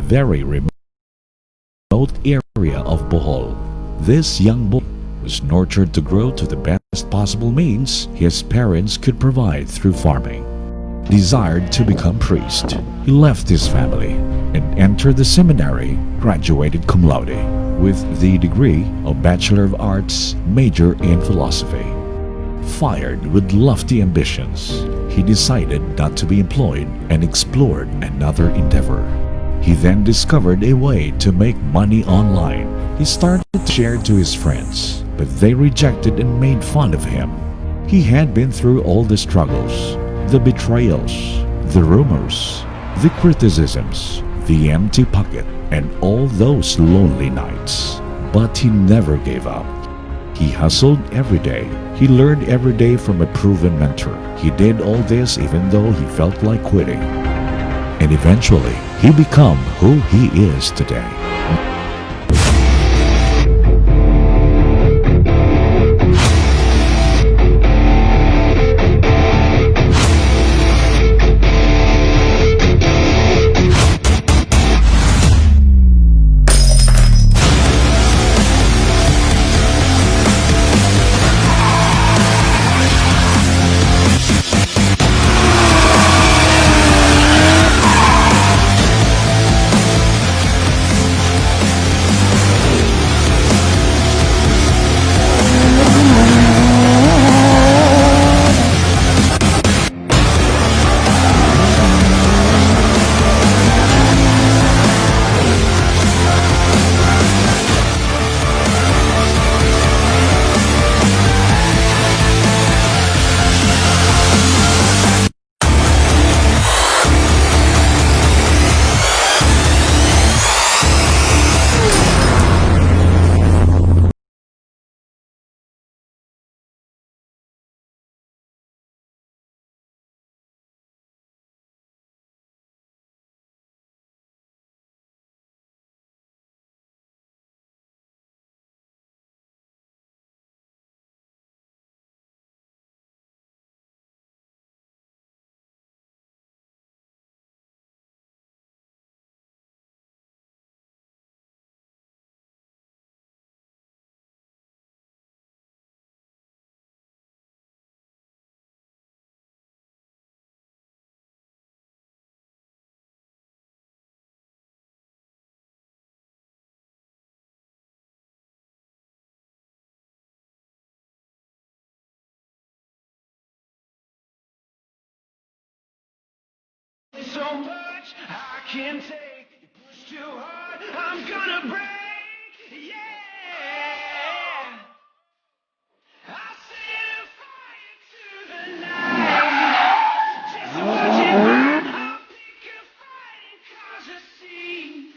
very remote area of Bohol. This young boy was nurtured to grow to the best possible means his parents could provide through farming. Desired to become priest, he left his family and entered the seminary, graduated cum laude with the degree of Bachelor of Arts, major in philosophy. Fired with lofty ambitions, he decided not to be employed and explored another endeavor. He then discovered a way to make money online. He started to share to his friends, but they rejected and made fun of him. He had been through all the struggles, the betrayals, the rumors, the criticisms, the empty pocket, and all those lonely nights. But he never gave up. He hustled every day. He learned every day from a proven mentor. He did all this even though he felt like quitting. And eventually, he became who he is today. So much I can't take. You push too hard, I'm gonna break. Yeah, I'll set fire to the night. Just watch it burn. I'll pick a fight and cause a scene.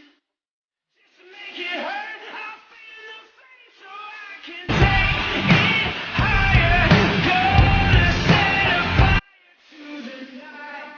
Just to make it hurt, I'll feel the flame so I can take it higher. Gonna set fire to the night.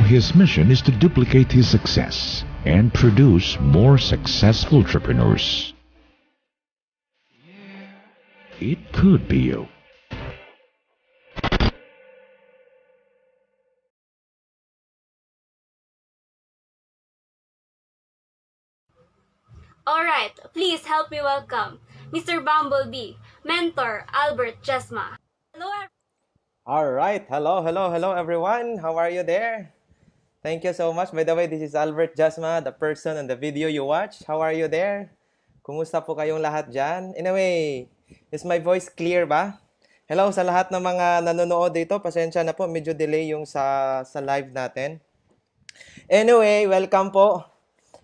His mission is to duplicate his success and produce more successful entrepreneurs. It could be you. Alright, please help me welcome Mr. Bumblebee, Mentor Albert Jasma. Hello, All right. Hello, everyone. How are you there? Thank you so much. By the way, this is Albert Jasma, the person on the video you watch. How are you there? Kumusta po kayong lahat dyan? Anyway, is my voice clear ba? Hello sa lahat ng mga nanonood dito. Pasensya na po, medyo delay yung sa live natin. Anyway, welcome po.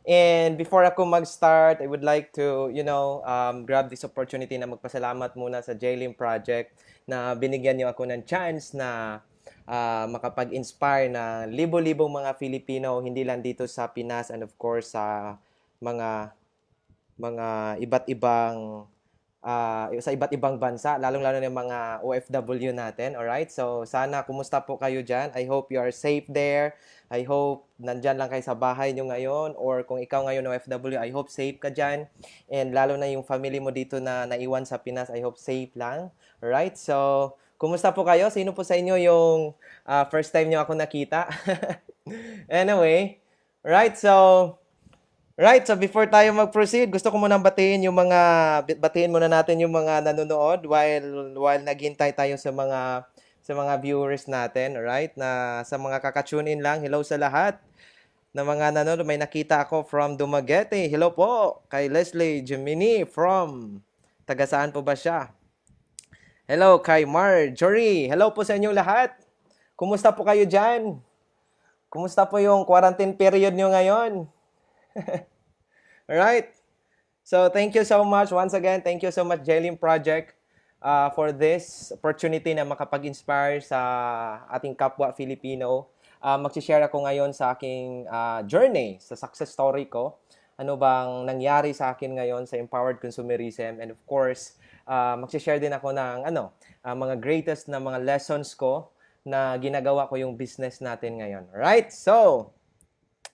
And before ako mag-start, I would like to, grab this opportunity na magpasalamat muna sa JLIM Project na binigyan niyo ako ng chance na makapag-inspire na libo-libong mga Filipino, hindi lang dito sa Pinas and of course sa mga iba't ibang sa iba't ibang bansa, lalong-lalo na yung mga OFW natin, alright? So, sana, kumusta po kayo dyan? I hope you are safe there. I hope nandyan lang kayo sa bahay nyo ngayon, or kung ikaw ngayon OFW, I hope safe ka dyan. And lalo na yung family mo dito na naiwan sa Pinas, I hope safe lang. Alright? So, kumusta po kayo? Sino po sa inyo yung first time nyo ako nakita? Anyway, right? Right, so before tayo mag-proceed, gusto ko munang batiin muna natin yung mga nanonood while naghintay tayo sa mga viewers natin, right? Na sa mga kaka-tune in lang, hello sa lahat. Na mga nanonood, may nakita ako from Dumaguete. Hello po kay Leslie Gemini from taga saan po ba siya? Hello kay Marjorie. Hello po sa inyong lahat. Kumusta po kayo diyan? Kumusta po yung quarantine period nyo ngayon? Alright. So, thank you so much. Once again, thank you so much, JLIM Project, for this opportunity na makapag-inspire sa ating kapwa Filipino. Mag-share ako ngayon sa aking journey, sa success story ko. Ano bang nangyari sa akin ngayon sa empowered consumerism. And of course, mag-share din ako ng mga greatest na mga lessons ko na ginagawa ko yung business natin ngayon. Alright?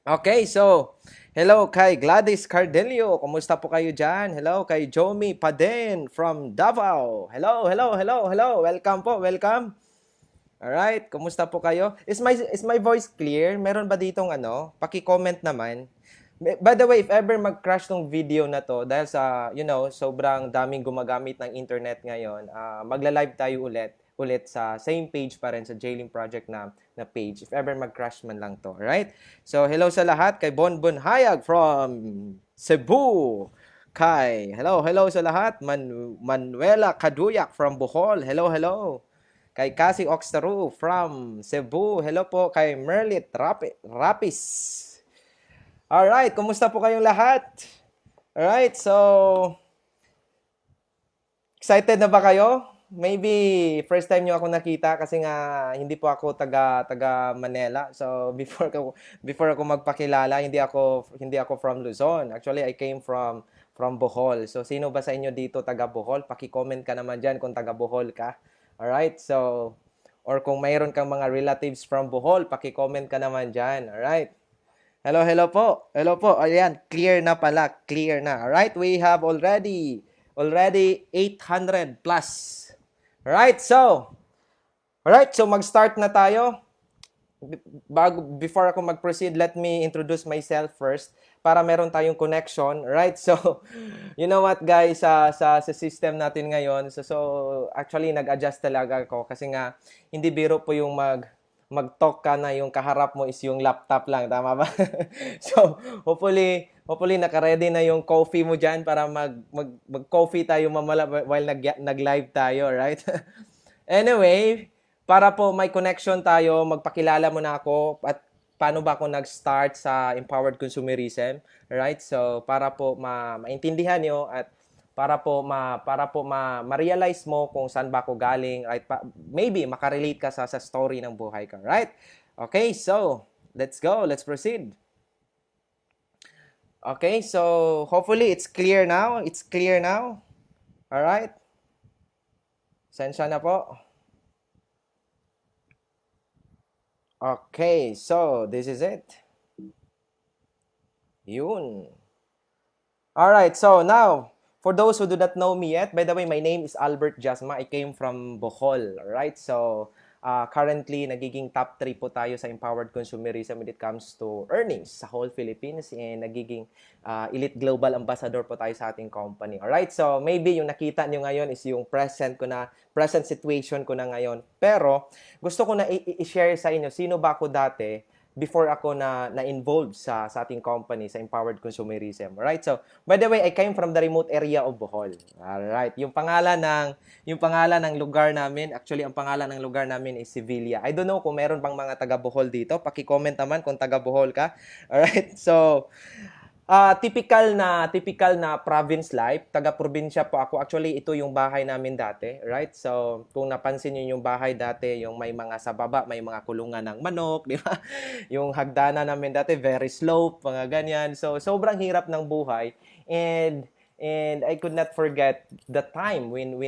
Okay, so, hello kay Gladys Cardelio. Kumusta po kayo dyan? Hello kay Jomi Paden from Davao. Hello. Welcome po, welcome. Alright, kumusta po kayo? Is my voice clear? Meron ba ditong paki-comment naman? By the way, if ever mag-crash tong video na to, dahil sa, sobrang daming gumagamit ng internet ngayon, magla-live tayo ulit sa same page pa rin sa JLIM Project na page. If ever mag-crash man lang to, right? So, hello sa lahat kay Bonbon Hayag from Cebu. Hello sa lahat. Manuela Kaduyak from Bohol. Hello. Kay Cassie Oxtaru from Cebu. Hello po kay Merlit Rapis. Alright, kumusta po kayong lahat? Alright, so excited na ba kayo? Maybe first time nyo ako nakita kasi nga hindi po ako taga Manila. So before ako magpakilala, hindi ako from Luzon. Actually, I came from Bohol. So sino ba sa inyo dito taga Bohol? Paki-comment ka naman diyan kung taga Bohol ka. All right? So or kung mayroon kang mga relatives from Bohol, paki-comment ka naman diyan. All right? Hello po. Ayan, clear na pala. Clear na. All right? We have already 800 plus. Alright, so mag-start na tayo. Before ako mag-proceed, let me introduce myself first para meron tayong connection. Right? So, you know what guys, sa system natin ngayon, so actually nag-adjust talaga ako kasi nga hindi biro po yung mag-talk ka na yung kaharap mo is yung laptop lang, tama ba? So, hopefully naka-ready na yung coffee mo dyan para mag-coffee tayo mamala while nag-live tayo, right? Anyway, para po may connection tayo, magpakilala mo na ako at paano ba ako nag-start sa empowered consumerism, right? So, para po maintindihan nyo at para po ma-realize mo kung saan ba ako galing, right? Maybe makarelate ka sa story ng buhay ka, right? Okay, so let's go. Let's proceed. Okay, so hopefully it's clear now. All right? Sensya na po. Okay, so this is it. Yun. All right, so now for those who do not know me yet, by the way, my name is Albert Jasma. I came from Bohol, right? So, currently, nagiging top 3 po tayo sa empowered consumerism when it comes to earnings sa whole Philippines and nagiging elite global ambassador po tayo sa ating company. Alright, so maybe yung nakita nyo ngayon is yung present situation ko na ngayon. Pero gusto ko na i-share sa inyo sino ba ako dati before ako na-involved sa ating company, sa empowered consumerism. Alright, so by the way, I came from the remote area of Bohol. Alright, yung pangalan ng lugar namin, actually ang pangalan ng lugar namin is Sevilla. I don't know kung meron bang mga taga Bohol dito. Paki-comment naman kung taga Bohol ka. Alright, so typical na province life, taga-probinsya po ako. Actually, ito yung bahay namin dati, right? So, kung napansin niyo yung bahay dati, yung may mga sa baba, may mga kulungan ng manok, di ba? Yung hagdanan namin dati, very slope, mga ganyan. So, sobrang hirap ng buhay. And I could not forget the time when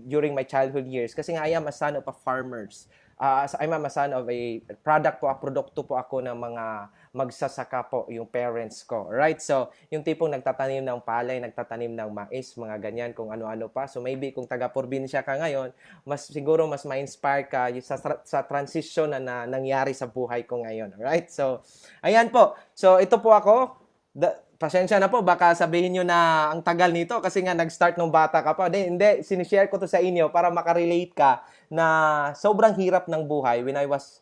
during my childhood years kasi nga I am a son of a farmers. I'm a son of a produkto po ako ng mga magsasaka po yung parents ko. Right? So, yung tipong nagtatanim ng palay, nagtatanim ng mais, mga ganyan, kung ano-ano pa. So, maybe kung taga-probinsya ka ngayon, siguro mas ma-inspire ka sa transition na nangyari sa buhay ko ngayon. Right? So, ayan po. So, ito po ako. Pasensya na po, baka sabihin nyo na ang tagal nito kasi nga nag-start nung bata ka pa. Hindi, sinishare ko to sa inyo para makarelate ka na sobrang hirap ng buhay when I was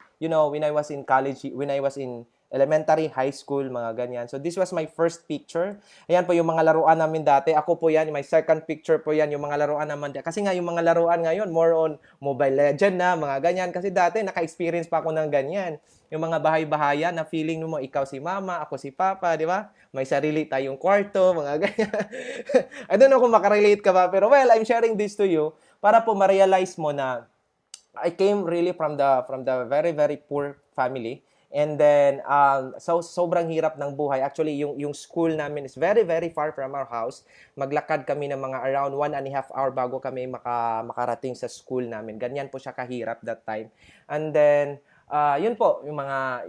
in college, when I was in elementary, high school, mga ganyan. So, this was my first picture. Ayan po yung mga laruan namin dati. Ako po yan, my second picture po yan, yung mga laruan naman. Kasi nga yung mga laruan ngayon, more on Mobile Legend na, mga ganyan. Kasi dati, naka-experience pa ako ng ganyan. Yung mga bahay-bahayan na feeling mo, ikaw si mama, ako si papa, di ba? May sarili tayong kwarto, mga ganyan. I don't know kung makarelate ka ba, pero well, I'm sharing this to you para po ma-realize mo na I came really from the very, very poor family. And then, sobrang hirap ng buhay. Actually, yung school namin is very, very far from our house. Maglakad kami ng mga around 1.5 hour bago kami makarating sa school namin. Ganyan po siya kahirap that time. And then, yun po, yung mga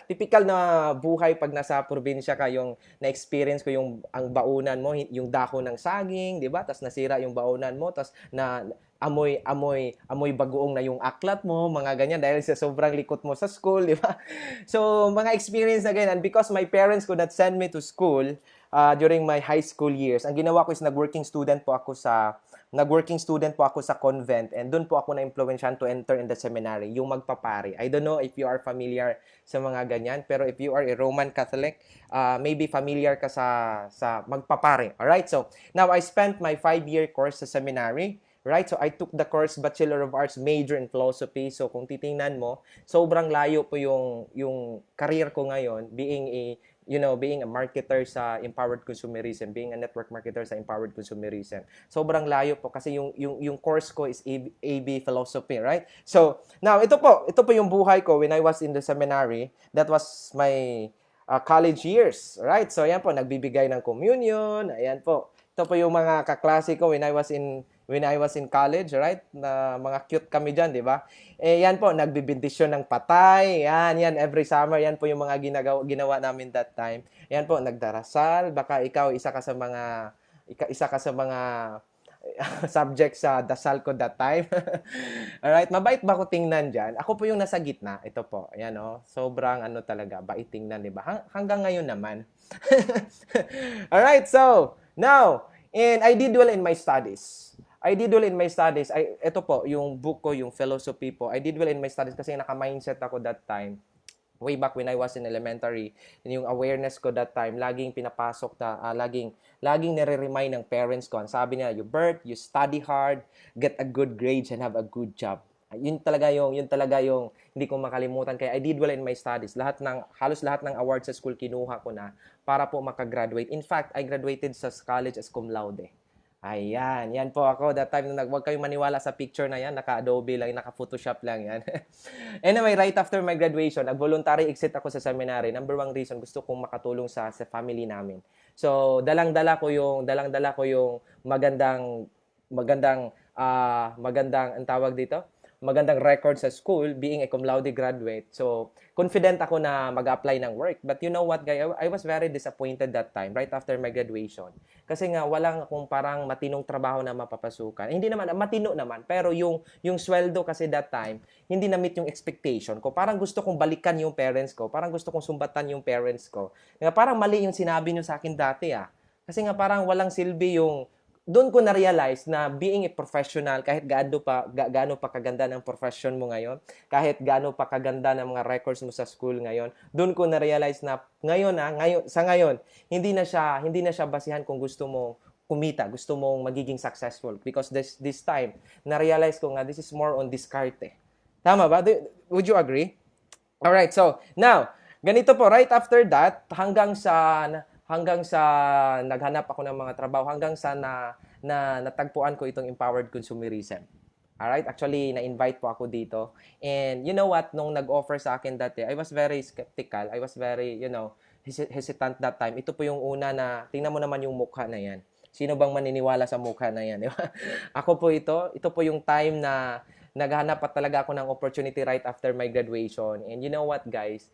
typical na buhay pag nasa probinsya ka, yung na-experience ko ang baunan mo, yung dahon ng saging, di ba? Tapos nasira yung baunan mo, tapos amoy bagoong na yung aklat mo, mga ganyan, dahil sa sobrang likot mo sa school, di ba? So, mga experience na ganyan. And because my parents could not send me to school during my high school years, ang ginawa ko is nag-working student po ako sa convent, and doon po ako na-influensyan to enter in the seminary, yung magpapari. I don't know if you are familiar sa mga ganyan, pero if you are a Roman Catholic, maybe familiar ka sa magpapari. Alright, so now I spent my 5-year course sa seminary. Right? So, I took the course Bachelor of Arts, major in philosophy. So, kung titingnan mo, sobrang layo po yung career ko ngayon, being a marketer sa empowered consumerism, being a network marketer sa empowered consumerism. Sobrang layo po kasi yung course ko is AB philosophy, right? So, now, ito po yung buhay ko when I was in the seminary. That was my college years, right? So, ayan po, nagbibigay ng communion, ayan po. Ito po yung mga kaklase ko when I was in college, right? Na mga cute kami diyan, 'di ba? Yan po, nagbibindisyon ng patay. Yan every summer, yan po yung mga ginawa namin that time. Yan po, nagdarasal, baka ikaw isa ka sa mga subject sa dasal ko that time. Alright, mabait ba ko tingnan diyan? Ako po yung nasa gitna. Ito po, ayan oh. Sobrang talaga, bait tingnan, 'di ba? Hanggang ngayon naman. Alright, so now, and I did well in my studies. Ito po, yung book ko, yung philosophy po. I did well in my studies kasi naka-mindset ako that time. Way back when I was in elementary, yung awareness ko that time, laging pinapasok laging nire-remind ng parents ko. Sabi niya, you study hard, get a good grades, and have a good job. Yun talaga yung hindi ko makalimutan. Kaya I did well in my studies. Halos lahat ng awards sa school kinuha ko na para po makagraduate. In fact, I graduated sa college as cum laude. Ayan, yan po ako. That time, huwag kayong maniwala sa picture na yan. Naka-Adobe lang, naka-Photoshop lang yan. Anyway, right after my graduation, nag-voluntary exit ako sa seminary. Number 1 reason, gusto kong makatulong sa family namin. So, dalang-dala ko yung magandang ang tawag dito, magandang record sa school, being a cum laude graduate. So, confident ako na mag-apply ng work. But you know what, guys? I was very disappointed that time, right after my graduation. Kasi nga, walang akong parang matinong trabaho na mapapasukan. Hindi naman, matino naman. Pero yung sweldo kasi that time, hindi na-meet yung expectation ko. Parang gusto kong balikan yung parents ko. Parang gusto kong sumbatan yung parents ko. Nga parang mali yung sinabi nyo sa akin dati, ah. Kasi nga parang walang silbi yung doon ko na-realize na being a professional, kahit gaano pa kaganda ng profession mo ngayon, kahit gaano pa kaganda ng mga records mo sa school ngayon, doon ko na-realize na sa ngayon, hindi na siya basihan kung gusto mong kumita, gusto mong magiging successful. Because this time, na-realize ko nga, this is more on diskarte. Tama ba? Would you agree? Alright, so, now, ganito po, right after that, hanggang sa naghanap ako ng mga trabaho, hanggang sa natagpuan ko itong empowered consumerism. Alright? Actually, na-invite po ako dito. And you know what? Nung nag-offer sa akin dati, I was very skeptical. I was very, hesitant that time. Ito po yung una na, tingnan mo naman yung mukha na yan. Sino bang maniniwala sa mukha na yan? Di ba? Ako po ito po yung time na naghanap pa talaga ako ng opportunity right after my graduation. And you know what, guys?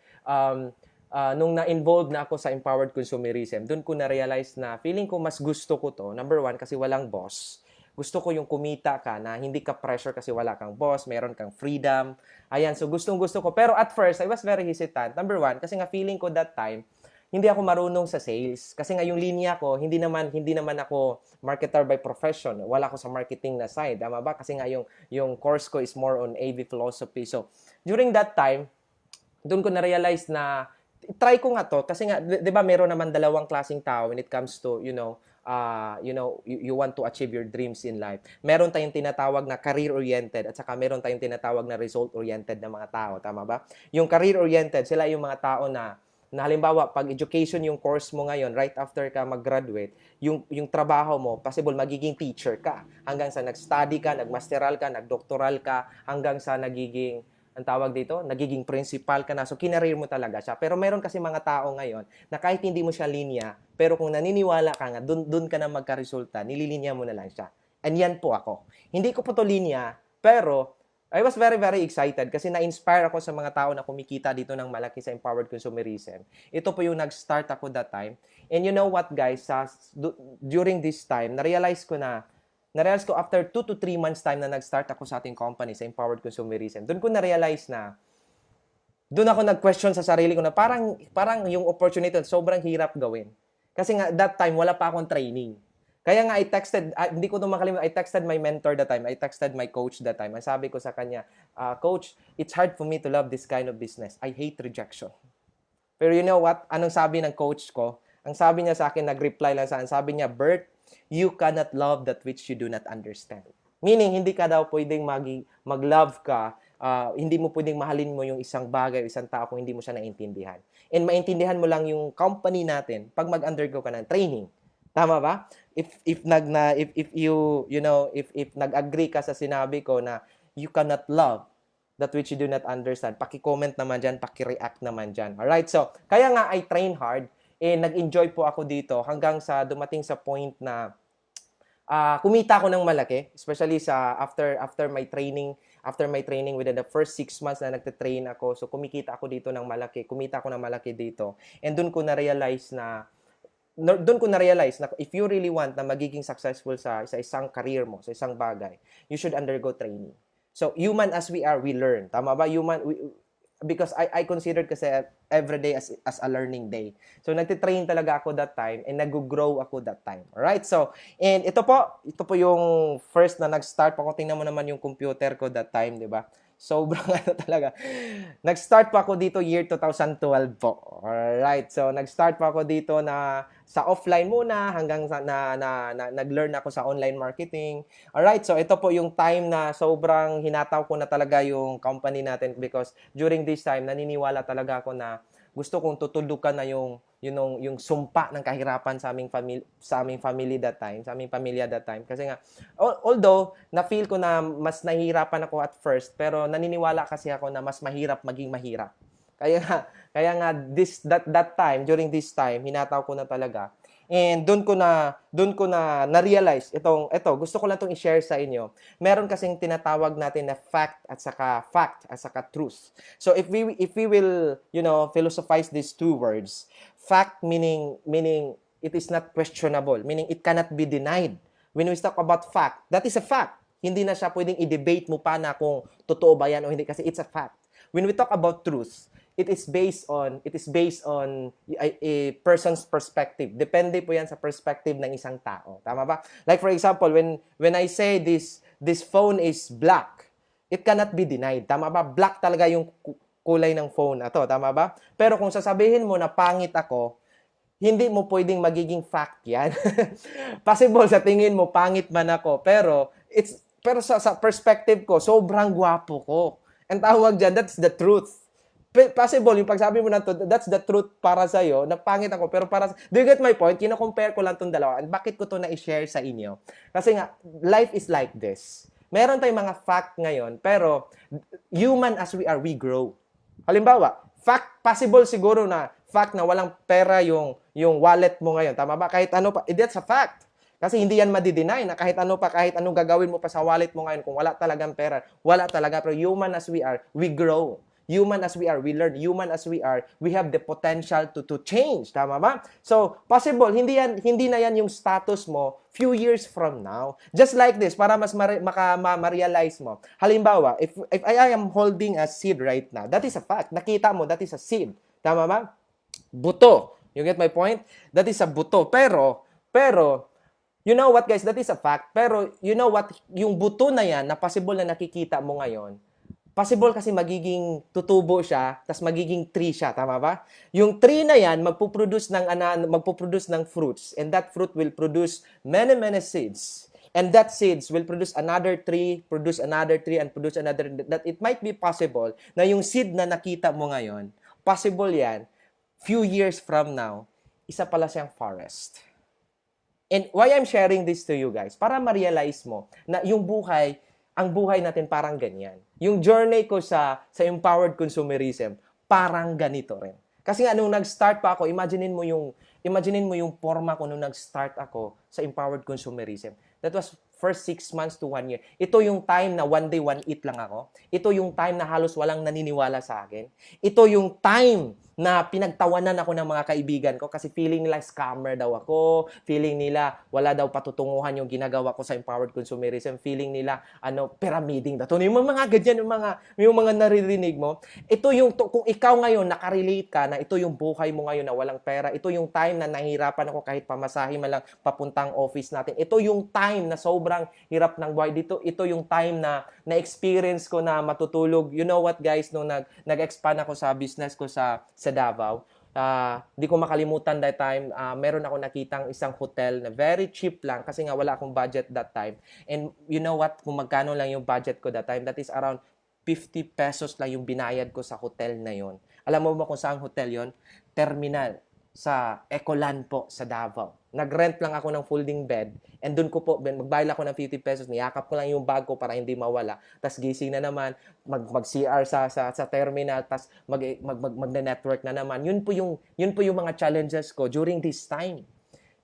Nung na-involve na ako sa empowered consumerism, doon ko na-realize na feeling ko mas gusto ko to. Number one, kasi walang boss. Gusto ko yung kumita ka na hindi ka pressure kasi wala kang boss, meron kang freedom. Ayan, so gustong-gusto ko. Pero at first, I was very hesitant. Number one, kasi nga feeling ko that time, hindi ako marunong sa sales. Kasi nga yung linya ko, hindi naman ako marketer by profession. Wala ako sa marketing na side. Tama ba? Kasi nga yung course ko is more on AV philosophy. So, during that time, doon ko na-realize na try ko nga to kasi nga 'di ba meron naman dalawang klaseng tao when it comes to you want to achieve your dreams in life. Meron tayong tinatawag na career oriented at saka meron tayong tinatawag na result oriented na mga tao, tama ba? Yung career oriented, sila yung mga tao na halimbawa pag education yung course mo ngayon right after ka mag-graduate, yung trabaho mo possible magiging teacher ka hanggang sa nag-study ka, nag-masteral ka, nag-doctoral ka hanggang sa nagiging ang tawag dito, nagiging principal ka na. So, kinareer mo talaga siya. Pero meron kasi mga tao ngayon na kahit hindi mo siya linya, pero kung naniniwala ka nga, dun ka na magka-resulta, nililinya mo na lang siya. And yan po ako. Hindi ko po to linya, pero I was very, very excited kasi na-inspire ako sa mga tao na kumikita dito ng malaki sa empowered consumerism. Ito po yung nag-start ako that time. And you know what, guys, during this time, na-realize ko after 2 to 3 months time na nag-start ako sa ating company, sa Empowered Consumerism, doon ko na-realize na, doon ako nag-question sa sarili ko na parang yung opportunity sobrang hirap gawin. Kasi nga, that time, wala pa akong training. Kaya nga, hindi ko ito makalimutan, I texted my mentor that time, I texted my coach that time. Ang sabi ko sa kanya, Coach, it's hard for me to love this kind of business. I hate rejection. Pero you know what? Anong sabi ng coach ko? Ang sabi niya sa akin, nag-reply lang sa akin, sabi niya, Bert, you cannot love that which you do not understand. Meaning, hindi ka daw pwedeng mag-love ka, hindi mo pwedeng mahalin mo yung isang bagay o isang tao kung hindi mo siya naintindihan. And maintindihan mo lang yung company natin pag mag-undergo ka ng training. Tama ba? If nag-agree ka sa sinabi ko na you cannot love that which you do not understand, paki-comment naman dyan, paki-react naman dyan. Alright? So, kaya nga I train hard. Nag-enjoy po ako dito hanggang sa dumating sa point na kumita ako ng malaki, especially sa after my training within the first 6 months na nagte-train ako. So kumita ako ng malaki dito. And doon ko na-realize na if you really want na magiging successful sa isang career mo, sa isang bagay, you should undergo training. So human as we are, we learn. Tama ba? Because I considered kasi every day as a learning day. So, nagtitrain talaga ako that time and nag-grow ako that time. Alright? So, and ito po yung first na nag-start pa ako. Tingnan mo naman yung computer ko that time, di ba? Sobrang talaga. Nag-start pa ako dito year 2012 po. Alright. So, nag-start pa ako dito na sa offline muna hanggang sa nag-learn ako sa online marketing. Alright. So, ito po yung time na sobrang hinataw ko na talaga yung company natin because during this time, naniniwala talaga ako na gusto kong tutulukan na yung sumpa ng kahirapan sa aming family that time, sa aming pamilya that time. Kasi nga, although, na-feel ko na mas nahihirapan ako at first, pero naniniwala kasi ako na mas mahirap maging mahirap. Kaya nga, that time, during this time, hinataw ko na talaga. And doon ko na na-realize ito, gusto ko lang itong i-share sa inyo. Meron kasing tinatawag natin na fact at saka truth. So if we will, philosophize these two words, fact meaning it is not questionable, meaning it cannot be denied. When we talk about fact, that is a fact. Hindi na siya pwedeng i-debate mo pa na kung totoo ba yan o hindi kasi it's a fact. When we talk about truth, it is based on a person's perspective. Depende po yan sa perspective ng isang tao. Tama ba? Like for example, when I say this phone is black, it cannot be denied. Tama ba? Black talaga yung kulay ng phone na to. Tama ba? Pero kung sasabihin mo na pangit ako, hindi mo pwedeng magiging fact yan. Possible sa tingin mo pangit man ako, pero sa perspective ko, sobrang gwapo ko. Ang tawag dyan, that's the truth. Possible, yung pagsabi mo na to, that's the truth para sa'yo, na pangit ako, pero do you get my point? Kino-compare ko lang itong dalawa. And bakit ko to na-share sa inyo? Kasi nga, life is like this. Meron tayong mga fact ngayon, pero human as we are, we grow. Halimbawa, possible siguro na fact na walang pera yung wallet mo ngayon. Tama ba? Kahit ano pa, that's a fact. Kasi hindi yan madi-deny na kahit anong gagawin mo pa sa wallet mo ngayon, kung wala talagang pera, wala talaga. Pero human as we are, we grow. Human as we are, we learn. Human as we are, we have the potential to change. Tama ba? So, possible, hindi na yan yung status mo few years from now. Just like this, para mas ma-realize mo. Halimbawa, if I am holding a seed right now, that is a fact. Nakita mo, that is a seed. Tama ba? Buto. You get my point? That is a buto. Pero, you know what guys, that is a fact. Pero, you know what, yung buto na yan, na possible na nakikita mo ngayon, possible kasi magiging tutubo siya, tas magiging tree siya, tama ba? Yung tree na yan, magpuproduce ng fruits, and that fruit will produce many seeds. And that seeds will produce another tree, and produce another. That it might be possible na yung seed na nakita mo ngayon, possible yan, few years from now, isa pala siyang forest. And why I'm sharing this to you guys? Para ma-realize mo na ang buhay natin parang ganyan. Yung journey ko sa empowered consumerism, parang ganito rin. Kasi nga, nung nag-start pa ako, imaginein mo yung forma ko nung nag-start ako sa empowered consumerism. That was first 6 months to 1 year. Ito yung time na one day, one eat lang ako. Ito yung time na halos walang naniniwala sa akin. Ito yung time na pinagtawanan ako ng mga kaibigan ko kasi feeling nila scammer daw ako, feeling nila wala daw patutunguhan yung ginagawa ko sa empowered consumerism, feeling nila pyramiding daw. Yung mga ganyan, yung mga naririnig mo. Ito yung kung ikaw ngayon nakarelate ka na ito yung buhay mo ngayon na walang pera, ito yung time na nahihirapan ako kahit pamasahe man lang papuntang office natin. Ito yung time na sobrang hirap ng buhay dito. Ito yung time na na-experience ko na matutulog. You know what guys, nung nag-expand ako sa business ko sa Davao, di ko makalimutan that time, meron ako nakitang isang hotel na very cheap lang kasi nga wala akong budget that time. And you know what, kung magkano lang yung budget ko that time, that is around 50 pesos lang yung binayad ko sa hotel na yon. Alam mo ba kung saan hotel yon? Terminal sa Ecoland po sa Davao. Nag-rent lang ako ng folding bed and doon ko po, magbayad ako ng 50 pesos, niyakap ko lang yung bag ko para hindi mawala. Tapos gising na naman, mag-CR sa terminal, tapos mag-network na naman. Yun po yung mga challenges ko during this time.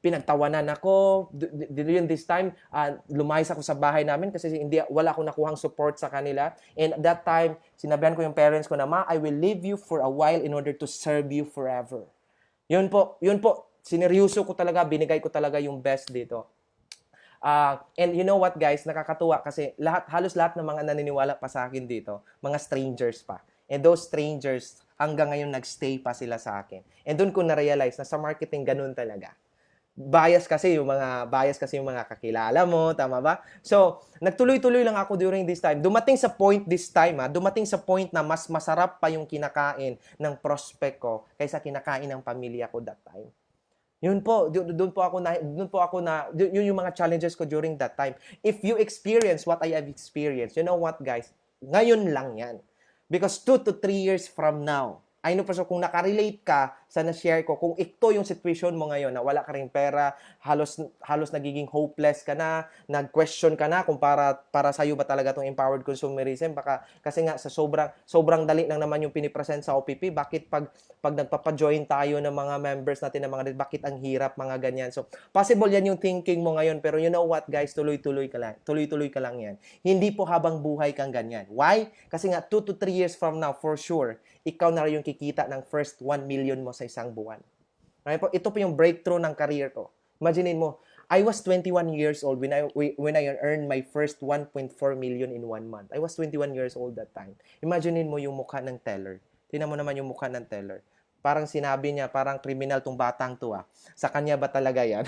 Pinagtawanan ako, during this time, lumayas ako sa bahay namin kasi wala akong nakuhang support sa kanila. And at that time, sinabihan ko yung parents ko na, "Ma, I will leave you for a while in order to serve you forever." Yun po, sineryoso ko talaga, binigay ko talaga yung best dito. And you know what guys, nakakatuwa kasi halos lahat ng mga naniniwala pa sa akin dito, mga strangers pa. And those strangers, hanggang ngayon nagstay pa sila sa akin. And doon ko na-realize na sa marketing ganun talaga. Bias kasi yung mga kakilala mo, tama ba? So, nagtuloy-tuloy lang ako during this time. Dumating sa point na mas masarap pa yung kinakain ng prospect ko kaysa kinakain ng pamilya ko that time. Yun po, doon po ako na yun yung mga challenges ko during that time. If you experience what I have experienced, you know what guys, ngayon lang yan. Because 2 to 3 years from now, I know po so kung nakarelate ka sa na-share ko. Kung ito yung situation mo ngayon, na wala ka ring pera, halos nagiging hopeless ka na, nag-question ka na kung para sa'yo ba talaga itong empowered consumerism. Baka, kasi nga, sa sobrang dali lang naman yung pinipresent sa OPP, bakit pag nagpapa-join tayo ng mga members natin, ng mga, bakit ang hirap, mga ganyan. So, possible yan yung thinking mo ngayon, pero you know what, guys, tuloy-tuloy ka lang. Tuloy-tuloy ka lang yan. Hindi po habang buhay kang ganyan. Why? Kasi nga, 2 to 3 years from now, for sure, ikaw na rin yung kikita ng first 1 million mo sa isang buwan. Okay po? Ito po yung breakthrough ng career ko. Imaginein mo, I was 21 years old when I earned my first 1.4 million in 1 month. I was 21 years old that time. Imaginein mo yung mukha ng teller. Tingnan mo naman yung mukha ng teller. Parang sinabi niya, parang criminal tong batang to ah. Sa kanya ba talaga yan?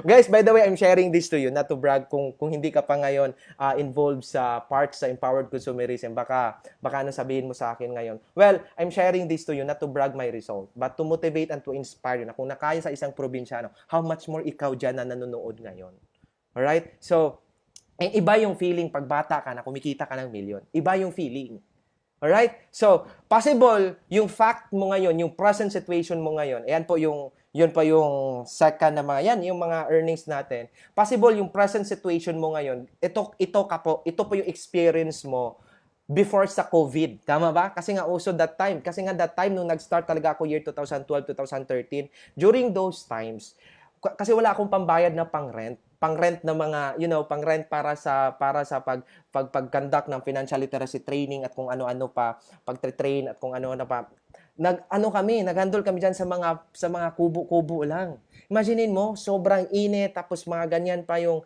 Guys, by the way, I'm sharing this to you, not to brag, kung hindi ka pa ngayon involved sa parts sa empowered consumerism, baka ano sabihin mo sa akin ngayon. Well, I'm sharing this to you, not to brag my result, but to motivate and to inspire you na kung nakaya sa isang probinsyano, how much more ikaw dyan na nanonood ngayon. Alright? So, iba yung feeling pag bata ka na kumikita ka ng milyon. Iba yung feeling. Alright? So, possible, yung fact mo ngayon, yung present situation mo ngayon, yun pa yung second na mga yan, yung mga earnings natin. Possible yung present situation mo ngayon, ito po yung experience mo before sa COVID. Tama ba? Kasi nga also that time. Kasi nga that time nung nag-start talaga ako year 2012, 2013, during those times, kasi wala akong pambayad na pang-rent na mga, pang-rent para sa pag-conduct ng financial literacy training at kung ano-ano pa, pag-train at kung ano-ano pa. Nag-handle kami diyan sa mga kubo-kubo lang. Imaginein mo, sobrang init tapos mga ganyan pa yung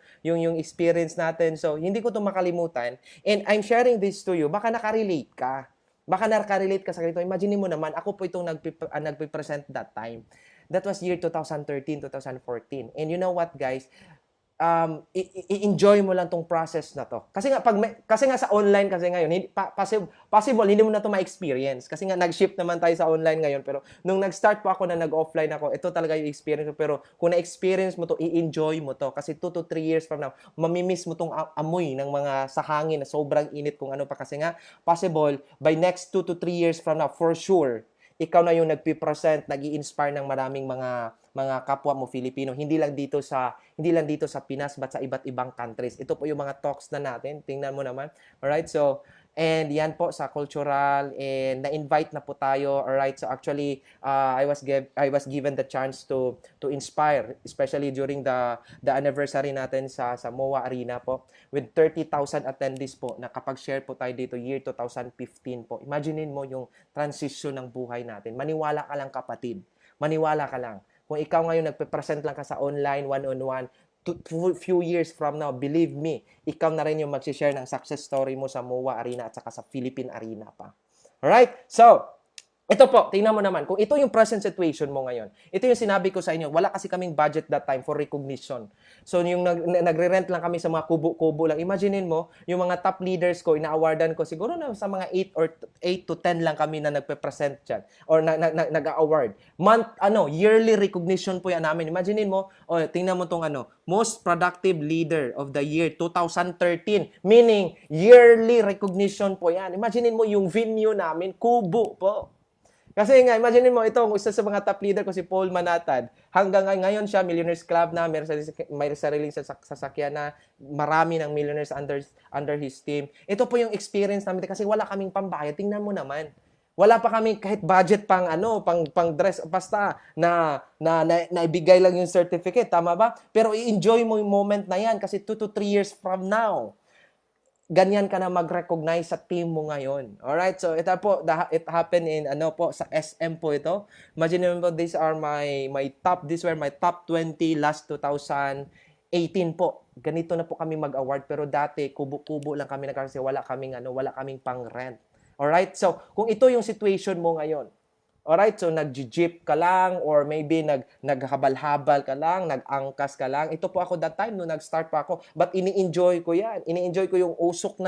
experience natin. So, hindi ko 'to makalimutan. And I'm sharing this to you, baka nakarelate ka. Baka nakarelate ka sa ganito. Imagine mo naman, ako po itong nagpe-present that time. That was year 2013, 2014. And you know what, guys? I-enjoy mo lang tong process na to. Kasi nga sa online kasi ngayon, possible hindi mo na to ma-experience. Kasi nga nag-shift naman tayo sa online ngayon, pero nung nag-start po ako na nag-offline ako, ito talaga yung experience ko. Pero kung na-experience mo to, i-enjoy mo to. Kasi 2 to 3 years from now, mamimiss mo tong amoy ng mga sa hangin na sobrang init kung ano pa. Kasi nga, possible, by next 2 to 3 years from now, for sure, ikaw na yung nagpi-present, nag-i-inspire ng maraming mga kapwa mo Filipino, hindi lang dito sa Pinas but sa iba't ibang countries. Ito po yung mga talks na natin. Tingnan mo naman. Alright? So, and yan po sa cultural, and na-invite na po tayo. Alright? So actually, I was given the chance to inspire, especially during the anniversary natin sa MOA Arena po, with 30,000 attendees po, nakapag-share po tayo dito year 2015 po. Imaginein mo yung transition ng buhay natin. Maniwala ka lang, kapatid. Maniwala ka lang. Kung ikaw ngayon nagpe-present lang ka sa online, one-on-one, few years from now, believe me, ikaw na rin yung mag-share ng success story mo sa MOA Arena at saka sa Philippine Arena pa. Alright? So, ito po, tingnan mo naman, kung ito yung present situation mo ngayon, ito yung sinabi ko sa inyo, wala kasi kaming budget that time for recognition. So, yung nagre-rent lang kami sa mga kubo-kubo lang. Imaginein mo, yung mga top leaders ko, ina-awardan ko, siguro na sa mga 8 to 10 lang kami na nagpe-present dyan, or nag-award. Yearly recognition po yan namin. Imaginein mo, tingnan mo tong most productive leader of the year 2013, meaning yearly recognition po yan. Imaginein mo yung venue namin, kubo po. Kasi nga, imagine mo, itong isa sa mga top leader ko, si Paul Manatad. Hanggang ngayon siya, Millionaires Club na, may sariling sasakyan na, marami ng millionaires under his team. Ito po yung experience namin kasi wala kaming pambayad. Tingnan mo naman. Wala pa kami kahit budget pang dress, basta naibigay lang yung certificate, tama ba? Pero i-enjoy mo yung moment na yan kasi 2 to 3 years from now, ganyan ka na mag-recognize sa team mo ngayon. Alright? So, ito po, it happened in, sa SM po ito. Imagine mo, these were my top 20 last 2018 po. Ganito na po kami mag-award. Pero dati, kubo-kubo lang kami kasi wala kaming pang-rent. Alright? So, kung ito yung situation mo ngayon, alright? So, nag-jeep ka lang or maybe naghabal-habal ka lang, nag-angkas ka lang. Ito po ako that time nung nag-start pa ako. But ini-enjoy ko yan. Ini-enjoy ko yung usok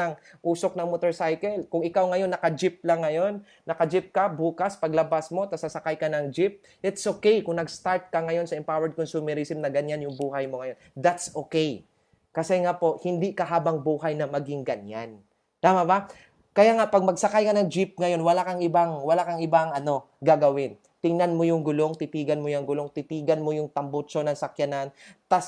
ng motorcycle. Kung ikaw ngayon naka-jeep lang ngayon, naka-jeep ka, bukas, paglabas mo, tapos sasakay ka ng jeep, it's okay kung nag-start ka ngayon sa empowered consumerism na ganyan yung buhay mo ngayon. That's okay. Kasi nga po, hindi ka habang buhay na maging ganyan. Tama ba? Kaya nga, pag magsakay ka ng jeep ngayon, wala kang ibang gagawin. tingnan mo yung gulong, titigan mo yung gulong, titigan mo yung tambutso ng sakyanan, tas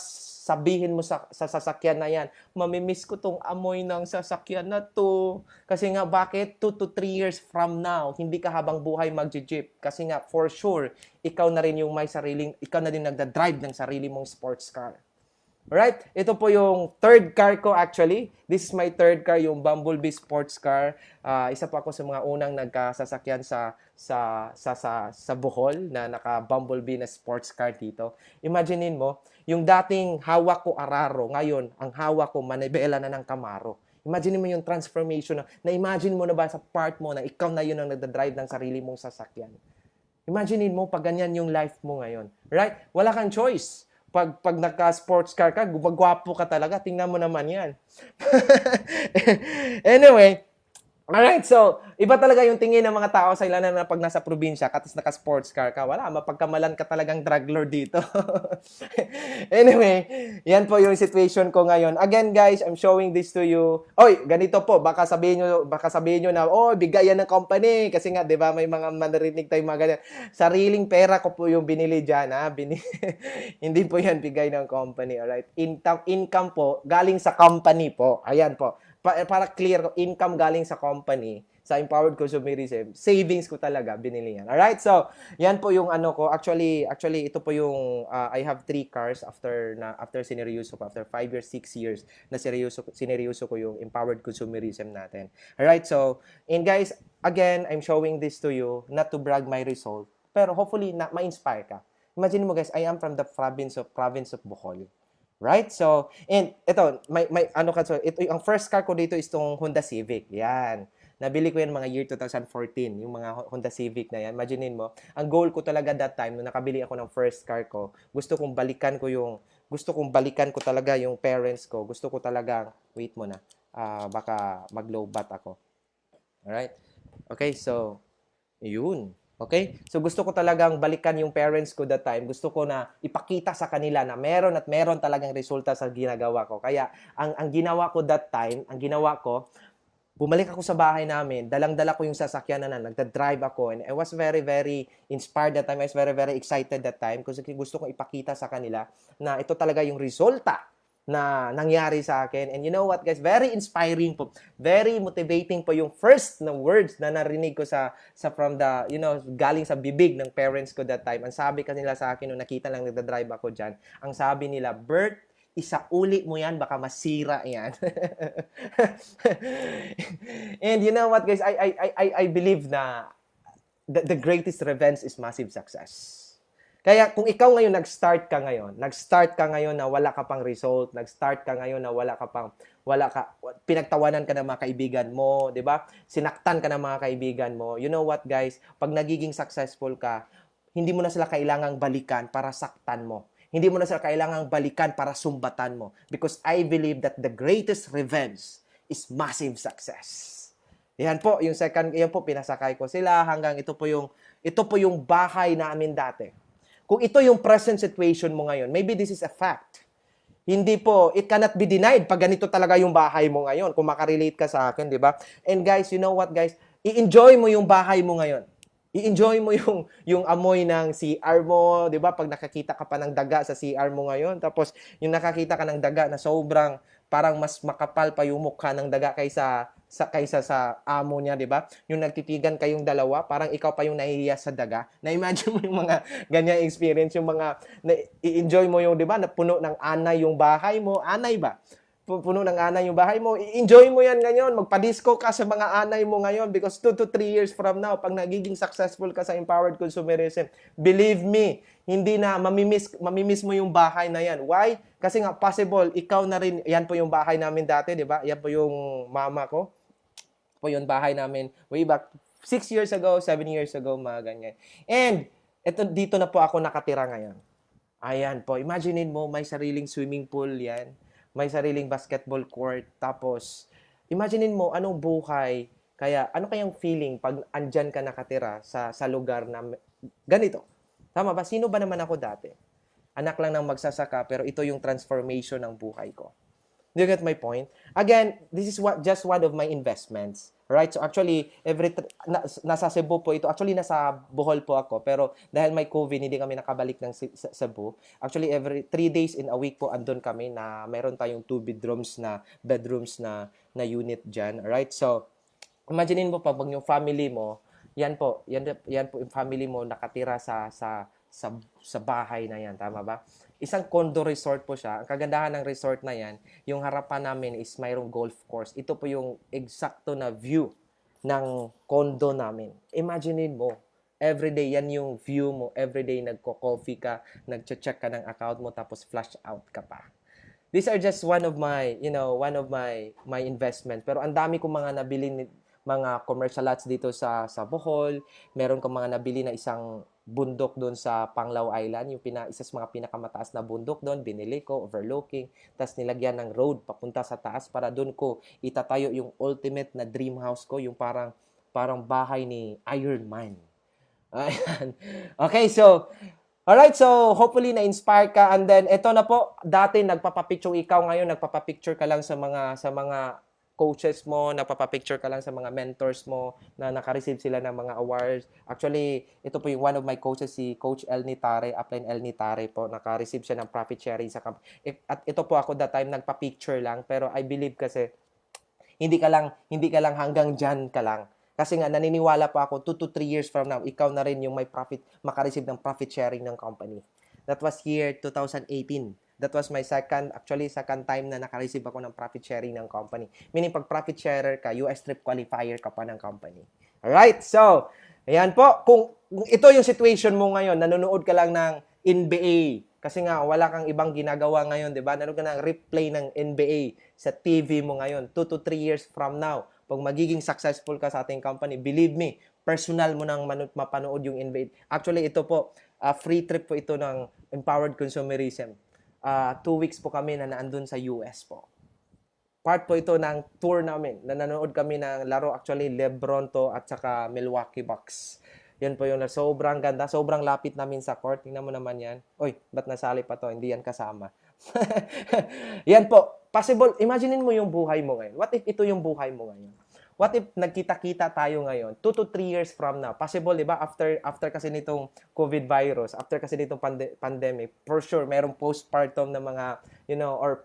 sabihin mo sa sasakyan na yan, mamimiss ko tong amoy ng sasakyan na to. Kasi nga, bakit? 2 to 3 years from now, hindi ka habang buhay mag-jeep. Kasi nga, for sure, ikaw na rin yung may sariling, ikaw na din nagda-drive ng sarili mong sports car. Alright? Ito po yung third car ko actually. This is my third car, yung Bumblebee sports car. Isa pa ako sa mga unang nagkasasakyan sa Bohol na naka-Bumblebee na sports car dito. Imaginein mo, yung dating hawak ko Araro, ngayon, ang hawak ko manibela na ng Camaro. Imagine mo yung transformation na-imagine mo na ba sa part mo na ikaw na yun ang nagda-drive ng sarili mong sasakyan. Imaginein mo pag ganyan yung life mo ngayon. Right? Wala kang choice. Pag naka-sports car ka, gumagwapo ka talaga. Tingnan mo naman yan. Anyway, alright, so, iba talaga yung tingin ng mga tao sa ilanan na pag nasa probinsya, katas naka-sports car ka, wala, mapagkamalan ka talagang drug lord dito. Anyway, yan po yung situation ko ngayon. Again, guys, I'm showing this to you. Oy, ganito po, baka sabihin nyo na, oh, bigay yan ng company. Kasi nga, di ba, may mga manarinig tayo mga ganyan. Sariling pera ko po yung binili dyan, ha? Hindi po yan bigay ng company, alright? Income po, galing sa company po. Ayan po. Para clear, income galing sa company, sa empowered consumerism, savings ko talaga, binili yan. Alright? So, yan po yung ano ko. Actually, ito po yung, I have 3 cars after sineryoso ko, after 5 years, 6 years, na sineryoso ko yung empowered consumerism natin. Alright? So, and guys, again, I'm showing this to you, not to brag my result, pero hopefully, ma-inspire ka. Imagine mo guys, I am from the province of Bohol. Right? So, and ito, ito, ang first car ko dito is itong Honda Civic. Yan. Nabili ko yan mga year 2014, yung mga Honda Civic na yan. Imaginein mo, ang goal ko talaga that time, nung nakabili ako ng first car ko, gusto kong balikan ko talaga yung parents ko. Gusto ko talaga, wait mo na, baka mag-low bat ako. Alright? Okay, so, yun. Okay? So, gusto ko talagang balikan yung parents ko that time. Gusto ko na ipakita sa kanila na meron talagang resulta sa ginagawa ko. Kaya, ang ginawa ko that time, bumalik ako sa bahay namin, dalang-dala ko yung sasakyan na nagda-drive ako, and I was very, very inspired that time. I was very, very excited that time kasi gusto kong ipakita sa kanila na ito talaga yung resulta na nangyari sa akin. And you know what, guys? Very inspiring po. Very motivating po yung first na words na narinig ko from the, galing sa bibig ng parents ko that time. Ang sabi kanila sa akin nung nakita lang nagda-drive ako dyan, ang sabi nila, Bert, isauli mo yan, baka masira yan. And you know what, guys? I believe na the greatest revenge is massive success. Kaya kung ikaw ngayon nag-start ka ngayon na wala ka pang result, nag-start ka ngayon na pinagtawanan ka ng mga kaibigan mo, 'di ba? Sinaktan ka ng mga kaibigan mo. You know what, guys? Pag nagiging successful ka, hindi mo na sila kailangang balikan para saktan mo. Hindi mo na sila kailangang balikan para sumbatan mo. Because I believe that the greatest revenge is massive success. Yan po, pinasakay ko sila hanggang ito po yung bahay namin dati. Kung ito yung present situation mo ngayon, maybe this is a fact. Hindi po, it cannot be denied pag ganito talaga yung bahay mo ngayon. Kung makarelate ka sa akin, di ba? And guys, you know what, guys? I-enjoy mo yung bahay mo ngayon. I-enjoy mo yung amoy ng CR mo, di ba? Pag nakakita ka pa ng daga sa CR mo ngayon, tapos yung nakakita ka ng daga na sobrang, parang mas makapal pa yung mukha ng daga kaysa sa amo niya, di ba? Yung nagtitigan kayong dalawa, parang ikaw pa yung nahihiya sa daga. Na-imagine mo yung mga ganyang experience, yung mga, i-enjoy mo yung, di ba, na puno ng anay yung bahay mo. Anay ba? Puno ng anay yung bahay mo. I-enjoy mo yan ngayon. Magpa-disco ka sa mga anay mo ngayon because 2 to 3 years from now, pag nagiging successful ka sa empowered consumerism, believe me, hindi na mamimiss mo yung bahay na yan. Why? Kasi nga possible, ikaw na rin, yan po yung bahay namin dati, di ba? Yan po yung mama ko. Po yung bahay namin way back 6 years ago, 7 years ago, mga ganyan. And dito na po ako nakatira ngayon. Ayan po, imaginein mo, may sariling swimming pool yan. May sariling basketball court. Tapos, imaginein mo, anong buhay, ano kayang feeling pag andyan ka nakatira sa lugar na ganito? Tama ba? Sino ba naman ako dati? Anak lang ng magsasaka, pero ito yung transformation ng buhay ko. Do you get my point? Again, this is just one of my investments. Right? So actually, nasa Cebu po ito. Actually, nasa Bohol po ako. Pero dahil may COVID, hindi kami nakabalik ng Cebu. Actually, every 3 days in a week po andun kami na meron tayong 2 bedrooms na unit dyan. Right? So, imaginein mo pag yung family mo, yan po yung family mo nakatira sa bahay na yan, tama ba? Isang condo resort po siya. Ang kagandahan ng resort na yan, yung harapan namin is mayroong golf course. Ito po yung eksakto na view ng condo namin. Imaginein mo, everyday yan yung view mo. Everyday nagko-coffee ka, nagche-check ka ng account mo, tapos flash out ka pa. These are just one of my investment. Pero ang dami kong mga nabili mga commercial lots dito sa Bohol. Meron kong mga nabili na isang bundok doon sa Panglao Island, yung isa sa mga pinakamataas na bundok doon, binili ko, overlooking, tapos nilagyan ng road papunta sa taas para doon ko itatayo yung ultimate na dream house ko, yung parang bahay ni Iron Man. Ayan. Okay, so, alright, so hopefully na-inspire ka, and then ito na po, dati nagpapapicture ikaw, ngayon nagpapapicture ka lang sa mga coaches mo, napapapicture ka lang sa mga mentors mo na naka-receive sila ng mga awards. Actually, ito po yung one of my coaches, si Coach El Nitare, Upline El Nitare po, naka-receive siya ng profit sharing sa at ito po ako that time nagpa-picture lang, pero I believe kasi hindi ka lang hanggang dyan ka lang. Kasi nga naniniwala pa ako 2 to 3 years from now, ikaw na rin yung may maka-receive ng profit sharing ng company. That was year 2018. That was my second time na naka-receive ako ng profit sharing ng company. Meaning, pag profit sharer ka, US trip qualifier ka pa ng company. Alright? So, ayan po. Kung ito yung situation mo ngayon, nanonood ka lang ng NBA, kasi nga, wala kang ibang ginagawa ngayon, di ba? Nanonood ka ng replay ng NBA sa TV mo ngayon, 2 to 3 years from now, pag magiging successful ka sa ating company, believe me, personal mo nang mapanood yung NBA. Actually, ito po, free trip po ito ng Empowered Consumerism. 2 weeks po kami na naandun sa US po. Part po ito ng tour namin. Nanonood kami ng laro, actually Lebron to at saka Milwaukee Bucks. Yan po yung sobrang ganda, sobrang lapit namin sa court. Tingnan mo naman yan. Oy, ba't nasali pa to? Hindi yan kasama. Yan po. Possible, imaginein mo yung buhay mo ngayon. What if ito yung buhay mo ngayon? What if nagkita-kita tayo ngayon, 2 to 3 years from now? Possible, di ba? After kasi nitong COVID virus, after kasi nitong pandemic, for sure, merong postpartum na mga, or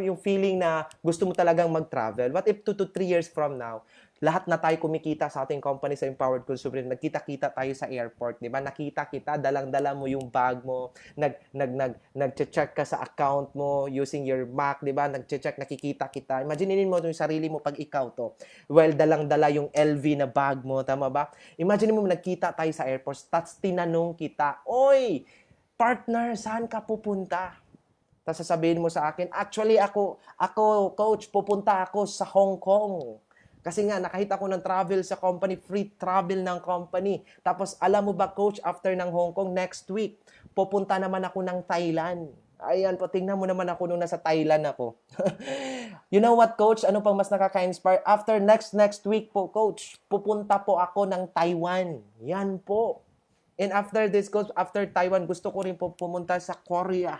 yung feeling na gusto mo talagang mag-travel. What if 2 to 3 years from now, lahat na tayo kumikita sa ating company sa Empowered Consumer, nagkita-kita tayo sa airport, di ba? Nakita kita, dalang-dala mo yung bag mo, nag-check ka sa account mo using your Mac, di ba? Nag-check, nakikita kita. Imaginein mo yung sarili mo pag ikaw to. Well, dalang-dala yung LV na bag mo, tama ba? Imagine mo nagkita tayo sa airport, tapos tinanong kita, oy, partner, saan ka pupunta? Tapos sasabihin mo sa akin, actually ako, coach, pupunta ako sa Hong Kong. Kasi nga, nakahita ko ng travel sa company, free travel ng company. Tapos, alam mo ba, coach, after ng Hong Kong, next week, pupunta naman ako ng Thailand. Ayan po, tingnan mo naman ako nung nasa Thailand ako. You know what, coach? Ano pang mas nakaka-inspire? After next week po, coach, pupunta po ako ng Taiwan. Yan po. And after this, coach, after Taiwan, gusto ko rin po pumunta sa Korea.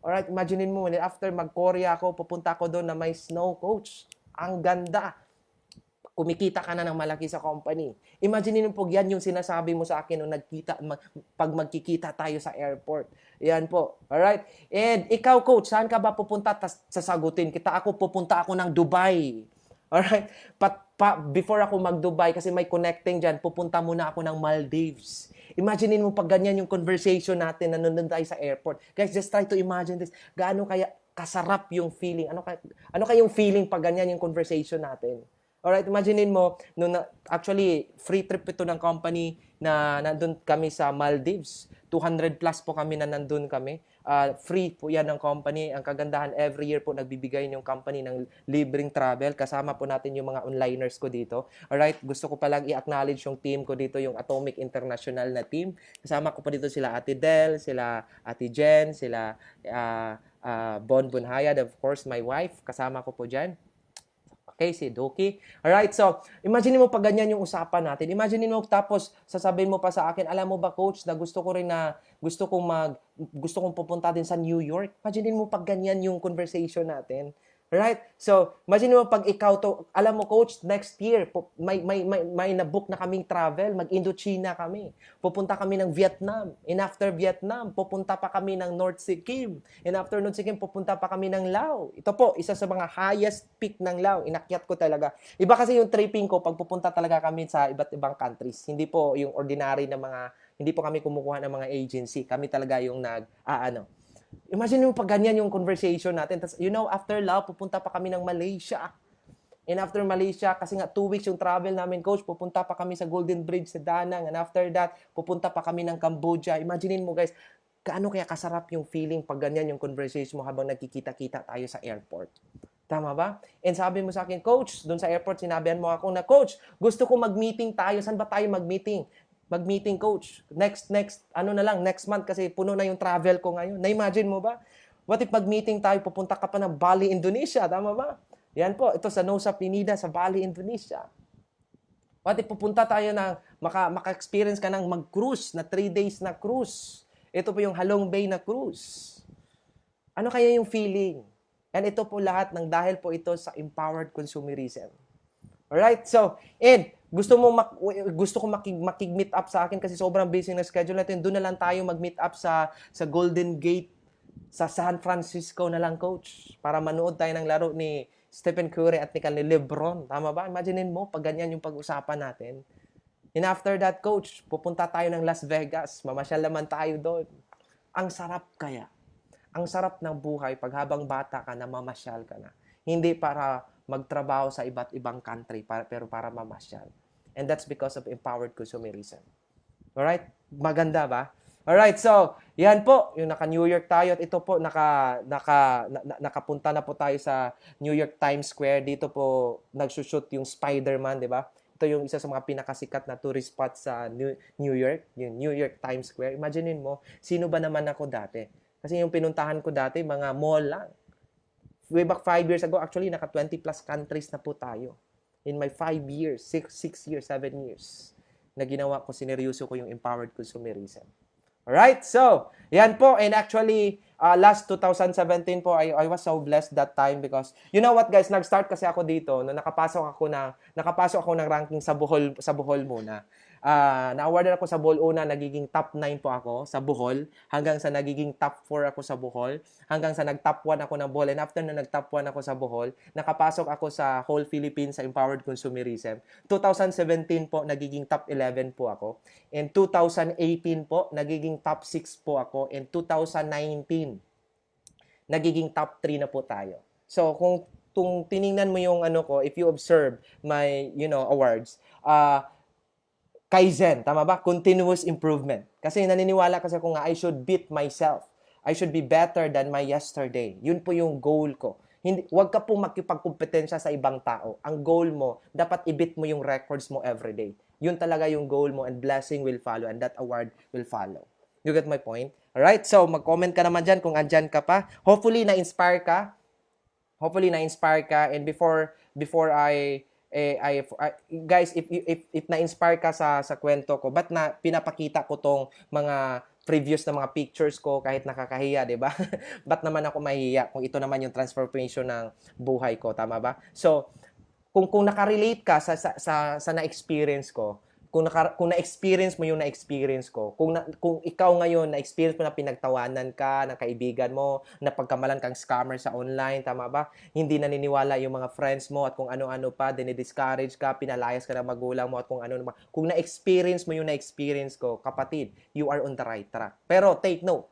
Alright, imaginein mo, after mag-Korea ako, pupunta ako doon na may snow, coach. Ang ganda. Kumikita ka na ng malaki sa company. Imagine po, yan yung sinasabi mo sa akin nung pag magkikita tayo sa airport. Yan po. Alright? And ikaw, coach, saan ka ba pupunta? Sasagutin kita, pupunta ako ng Dubai. Alright? Before ako mag-Dubai, kasi may connecting dyan, pupunta muna ako ng Maldives. Imagine mo pag ganyan yung conversation natin na nandun tayo sa airport. Guys, just try to imagine this. Gaano kaya kasarap yung feeling? Ano kaya yung feeling pag ganyan yung conversation natin? Alright, imaginein mo, actually, free trip ito ng company na nandun kami sa Maldives. 200 plus po kami na nandun kami. Free po yan ng company. Ang kagandahan, every year po nagbibigay yung company ng libreng travel. Kasama po natin yung mga onliners ko dito. Alright, gusto ko palang i-acknowledge yung team ko dito, yung Atomic International na team. Kasama ko po dito sila Ate Del, sila Ate Jen, sila Bon Bunhayad, of course, my wife. Kasama ko po dyan. Okay, si Doki. Alright, so, imagine mo pag ganyan yung usapan natin. Imagine mo tapos sasabihin mo pa sa akin, alam mo ba, coach, na gusto kong pupunta din sa New York. Imagine mo pag ganyan yung conversation natin. Right? So, imagine mo pag ikaw to, alam mo coach, next year, may na-book na kaming travel, mag-Indochina kami. Pupunta kami ng Vietnam. And after Vietnam, pupunta pa kami ng North Sikkim. And after North Sikkim, pupunta pa kami ng Laos. Ito po, isa sa mga highest peak ng Laos. Inakyat ko talaga. Iba kasi yung tripping ko pag pupunta talaga kami sa iba't ibang countries. Hindi po yung ordinary na hindi po kami kumukuha ng mga agency. Kami talaga yung Imagine mo pag ganyan yung conversation natin. Tas, after Laos, pupunta pa kami ng Malaysia. And after Malaysia, kasi nga 2 weeks yung travel namin, coach, pupunta pa kami sa Golden Bridge sa Danang. And after that, pupunta pa kami ng Cambodia. Imaginein mo guys, gaano kaya kasarap yung feeling pag ganyan yung conversation mo habang nagkikita-kita tayo sa airport. Tama ba? And sabi mo sa akin, coach, doon sa airport, sinabihan mo ako na, coach, gusto ko mag-meeting tayo. Saan ba tayo mag-meeting? Mag-meeting, coach. Next month kasi puno na yung travel ko ngayon. Na-imagine mo ba? What if mag-meeting tayo, pupunta ka pa ng Bali, Indonesia, tama ba? Yan po, ito sa Nusa Penida, sa Bali, Indonesia. What if pupunta tayo maka-experience ka ng mag-cruise, na 3 days na cruise. Ito po yung Halong Bay na cruise. Ano kaya yung feeling? And ito po lahat dahil po ito sa empowered consumerism. Alright? So, gusto ko makig-meet up sa akin kasi sobrang busy na schedule natin. Doon na lang tayo mag-meet up sa Golden Gate sa San Francisco na lang, coach. Para manood tayo ng laro ni Stephen Curry at ni LeBron. Tama ba? Imaginein mo, pag ganyan yung pag-usapan natin. And after that, coach, pupunta tayo ng Las Vegas. Mamasyal naman tayo doon. Ang sarap kaya. Ang sarap ng buhay pag habang bata ka na mamasyal ka na. Hindi para magtrabaho sa iba't ibang country, pero para mamasyal. And that's because of empowered consumerism. Alright? Maganda ba? Alright, so, yan po, yung naka-New York tayo at ito po, nakapunta na po tayo sa New York Times Square. Dito po, nagsushoot yung Spider-Man, di ba? Ito yung isa sa mga pinakasikat na tourist spot sa New York, yung New York Times Square. Imaginein mo, sino ba naman ako dati? Kasi yung pinuntahan ko dati, mga mall lang. Way back 5 years ago, actually, naka 20 plus countries na po tayo. In my 5 years, 6 years, 7 years, na ginawa ko, sineryoso ko yung empowered consumerism. Alright? So, yan po. And actually, last 2017 po, I was so blessed that time because, you know what guys, nag-start kasi ako dito, no, nakapasok ako ng ranking sa Bohol muna. Na-awardan ako sa Bohol una, nagiging top 9 po ako sa Bohol, hanggang sa nagiging top 4 ako sa Bohol, hanggang sa nag-top 1 ako ng Bohol, and after na nag-top 1 ako sa Bohol, nakapasok ako sa whole Philippines sa empowered consumerism. 2017 po, nagiging top 11 po ako. And 2018 po, nagiging top 6 po ako. And 2019, nagiging top 3 na po tayo. So, kung tiningnan mo yung if you observe my, awards, Kaizen, tama ba? Continuous improvement. Kasi naniniwala kasi ako nga, I should beat myself. I should be better than my yesterday. Yun po yung goal ko. Huwag ka pong makipagkumpetensya sa ibang tao. Ang goal mo, dapat i-beat mo yung records mo everyday. Yun talaga yung goal mo and blessing will follow and that award will follow. You get my point? Alright? So, mag-comment ka naman dyan kung andyan ka pa. Hopefully, na-inspire ka. And before guys, if na-inspire ka sa kwento ko, ba't na pinapakita ko tong mga previous na mga pictures ko kahit nakakahiya, 'di ba? Ba't naman ako mahihiya kung ito naman yung transformation ng buhay ko, tama ba? So, kung naka-relate ka sa na-experience ko, kung na-experience mo yung na-experience ko, kung ikaw ngayon na-experience mo na pinagtawanan ka ng kaibigan mo, na pagkamalan kang scammer sa online, tama ba? Hindi naniniwala yung mga friends mo at kung ano-ano pa, dinidiscourage ka, pinalayas ka ng magulang mo at kung ano-ano pa. Kung na-experience mo yung na-experience ko, kapatid, you are on the right track. Pero take note,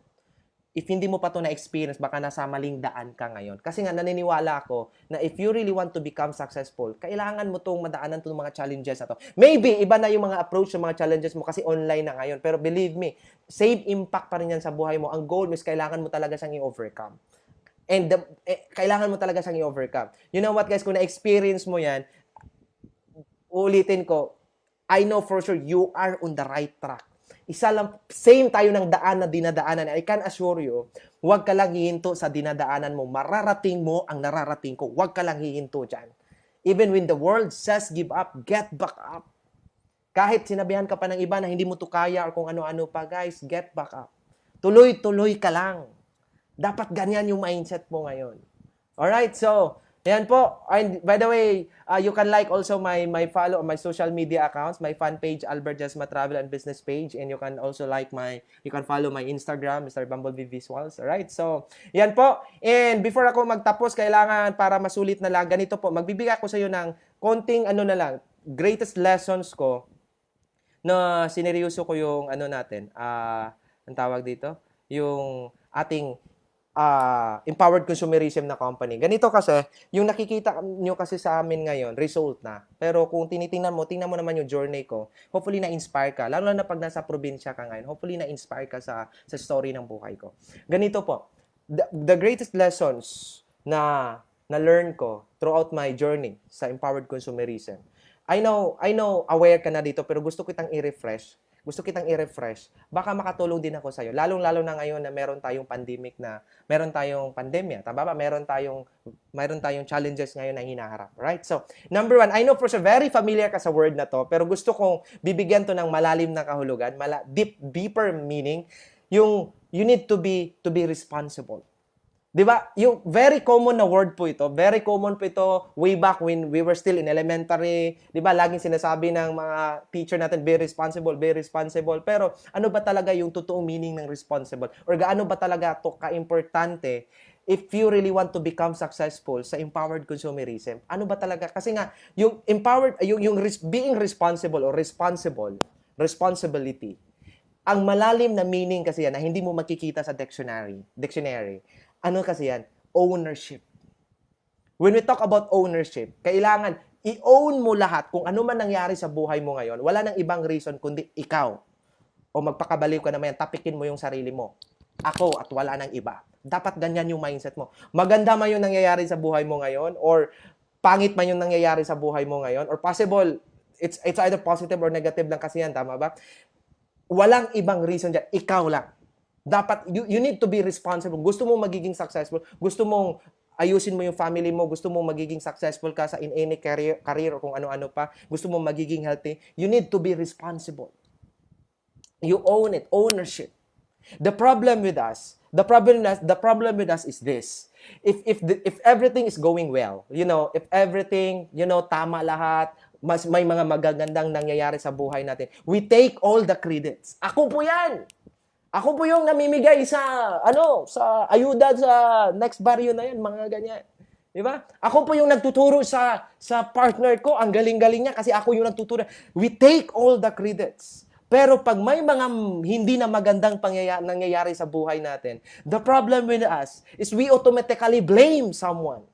if hindi mo pa ito na-experience, baka nasa maling daan ka ngayon. Kasi nga, naniniwala ako na if you really want to become successful, kailangan mo itong madaanan itong mga challenges na ito. Maybe, iba na yung mga approach sa mga challenges mo kasi online na ngayon. Pero believe me, same impact pa rin yan sa buhay mo. Ang goal is kailangan mo talaga siyang i-overcome. And kailangan mo talaga siyang i-overcome. You know what guys, kung na-experience mo yan, ulitin ko, I know for sure you are on the right track. Isa lang, same tayo ng daan na dinadaanan. I can assure you, huwag ka lang hihinto sa dinadaanan mo. Mararating mo ang nararating ko. Huwag ka lang hihinto dyan. Even when the world says give up, get back up. Kahit sinabihan ka pa ng iba na hindi mo to kaya or kung ano-ano pa, guys, get back up. Tuloy-tuloy ka lang. Dapat ganyan yung mindset mo ngayon. Alright, so, Ayan po. And by the way, you can like also my follow my social media accounts, my fan page Albert Jasma Travel and Business page, and you can also you can follow my Instagram, Mr. Bumblebee Visuals. Alright? So, yan po. And before ako magtapos, kailangan para masulit na lang ganito po. Magbibigay ako sa iyo ng konting na lang, greatest lessons ko na sineryoso ko yung natin, ang tawag dito, yung ating empowered consumerism na company. Ganito kasi, yung nakikita nyo kasi sa amin ngayon, result na. Pero kung tingnan mo naman yung journey ko, hopefully na-inspire ka. Lalo na pag nasa probinsya ka ngayon, hopefully na-inspire ka sa story ng buhay ko. Ganito po, the greatest lessons na learn ko throughout my journey sa empowered consumerism. I know, aware ka na dito, pero gusto kitang i-refresh. Baka makatulong din ako sa'yo. Lalong-lalo na ngayon na meron tayong pandemya. Tama ba? Meron tayong challenges ngayon na hinaharap. Right? So, number one, I know for sure, very familiar ka sa word na to, pero gusto kong bibigyan to ng malalim na kahulugan, deeper meaning, yung you need to be responsible. 'Di ba? Yung very common na word po ito. Very common po ito way back when we were still in elementary. 'Di ba? Laging sinasabi ng mga teacher natin, be responsible, be responsible. Pero ano ba talaga yung totoong meaning ng responsible? Or gaano ba talaga to ka-importante if you really want to become successful sa empowered consumerism? Ano ba talaga? Kasi nga yung being responsible or responsibility. Ang malalim na meaning kasi yan na hindi mo makikita sa dictionary. Ano kasi yan? Ownership. When we talk about ownership, kailangan i-own mo lahat kung ano man nangyari sa buhay mo ngayon. Wala nang ibang reason kundi ikaw. O magpakabaliw ka naman yan, tapikin mo yung sarili mo. Ako at wala nang iba. Dapat ganyan yung mindset mo. Maganda man yung nangyayari sa buhay mo ngayon or pangit man yung nangyayari sa buhay mo ngayon or possible, it's either positive or negative lang kasi yan, tama ba? Walang ibang reason dyan. Ikaw lang. Dapat, you need to be responsible. Gusto mong magiging successful, gusto mong ayusin mo yung family mo, gusto mong magiging successful ka sa in any career o kung ano-ano pa, gusto mong magiging healthy, you need to be responsible. You own it, ownership. The problem with us is this. If everything is going well, if everything, tama lahat, may mga magagandang nangyayari sa buhay natin, we take all the credits. Ako po yan! Ako po yung namimigay sa ayuda sa next barrio na yan, mga ganyan. Di ba? Ako po yung nagtuturo sa partner ko, ang galing-galing niya kasi ako yung nagtuturo. We take all the credits. Pero pag may mga hindi na magandang nangyayari sa buhay natin, the problem with us is we automatically blame someone.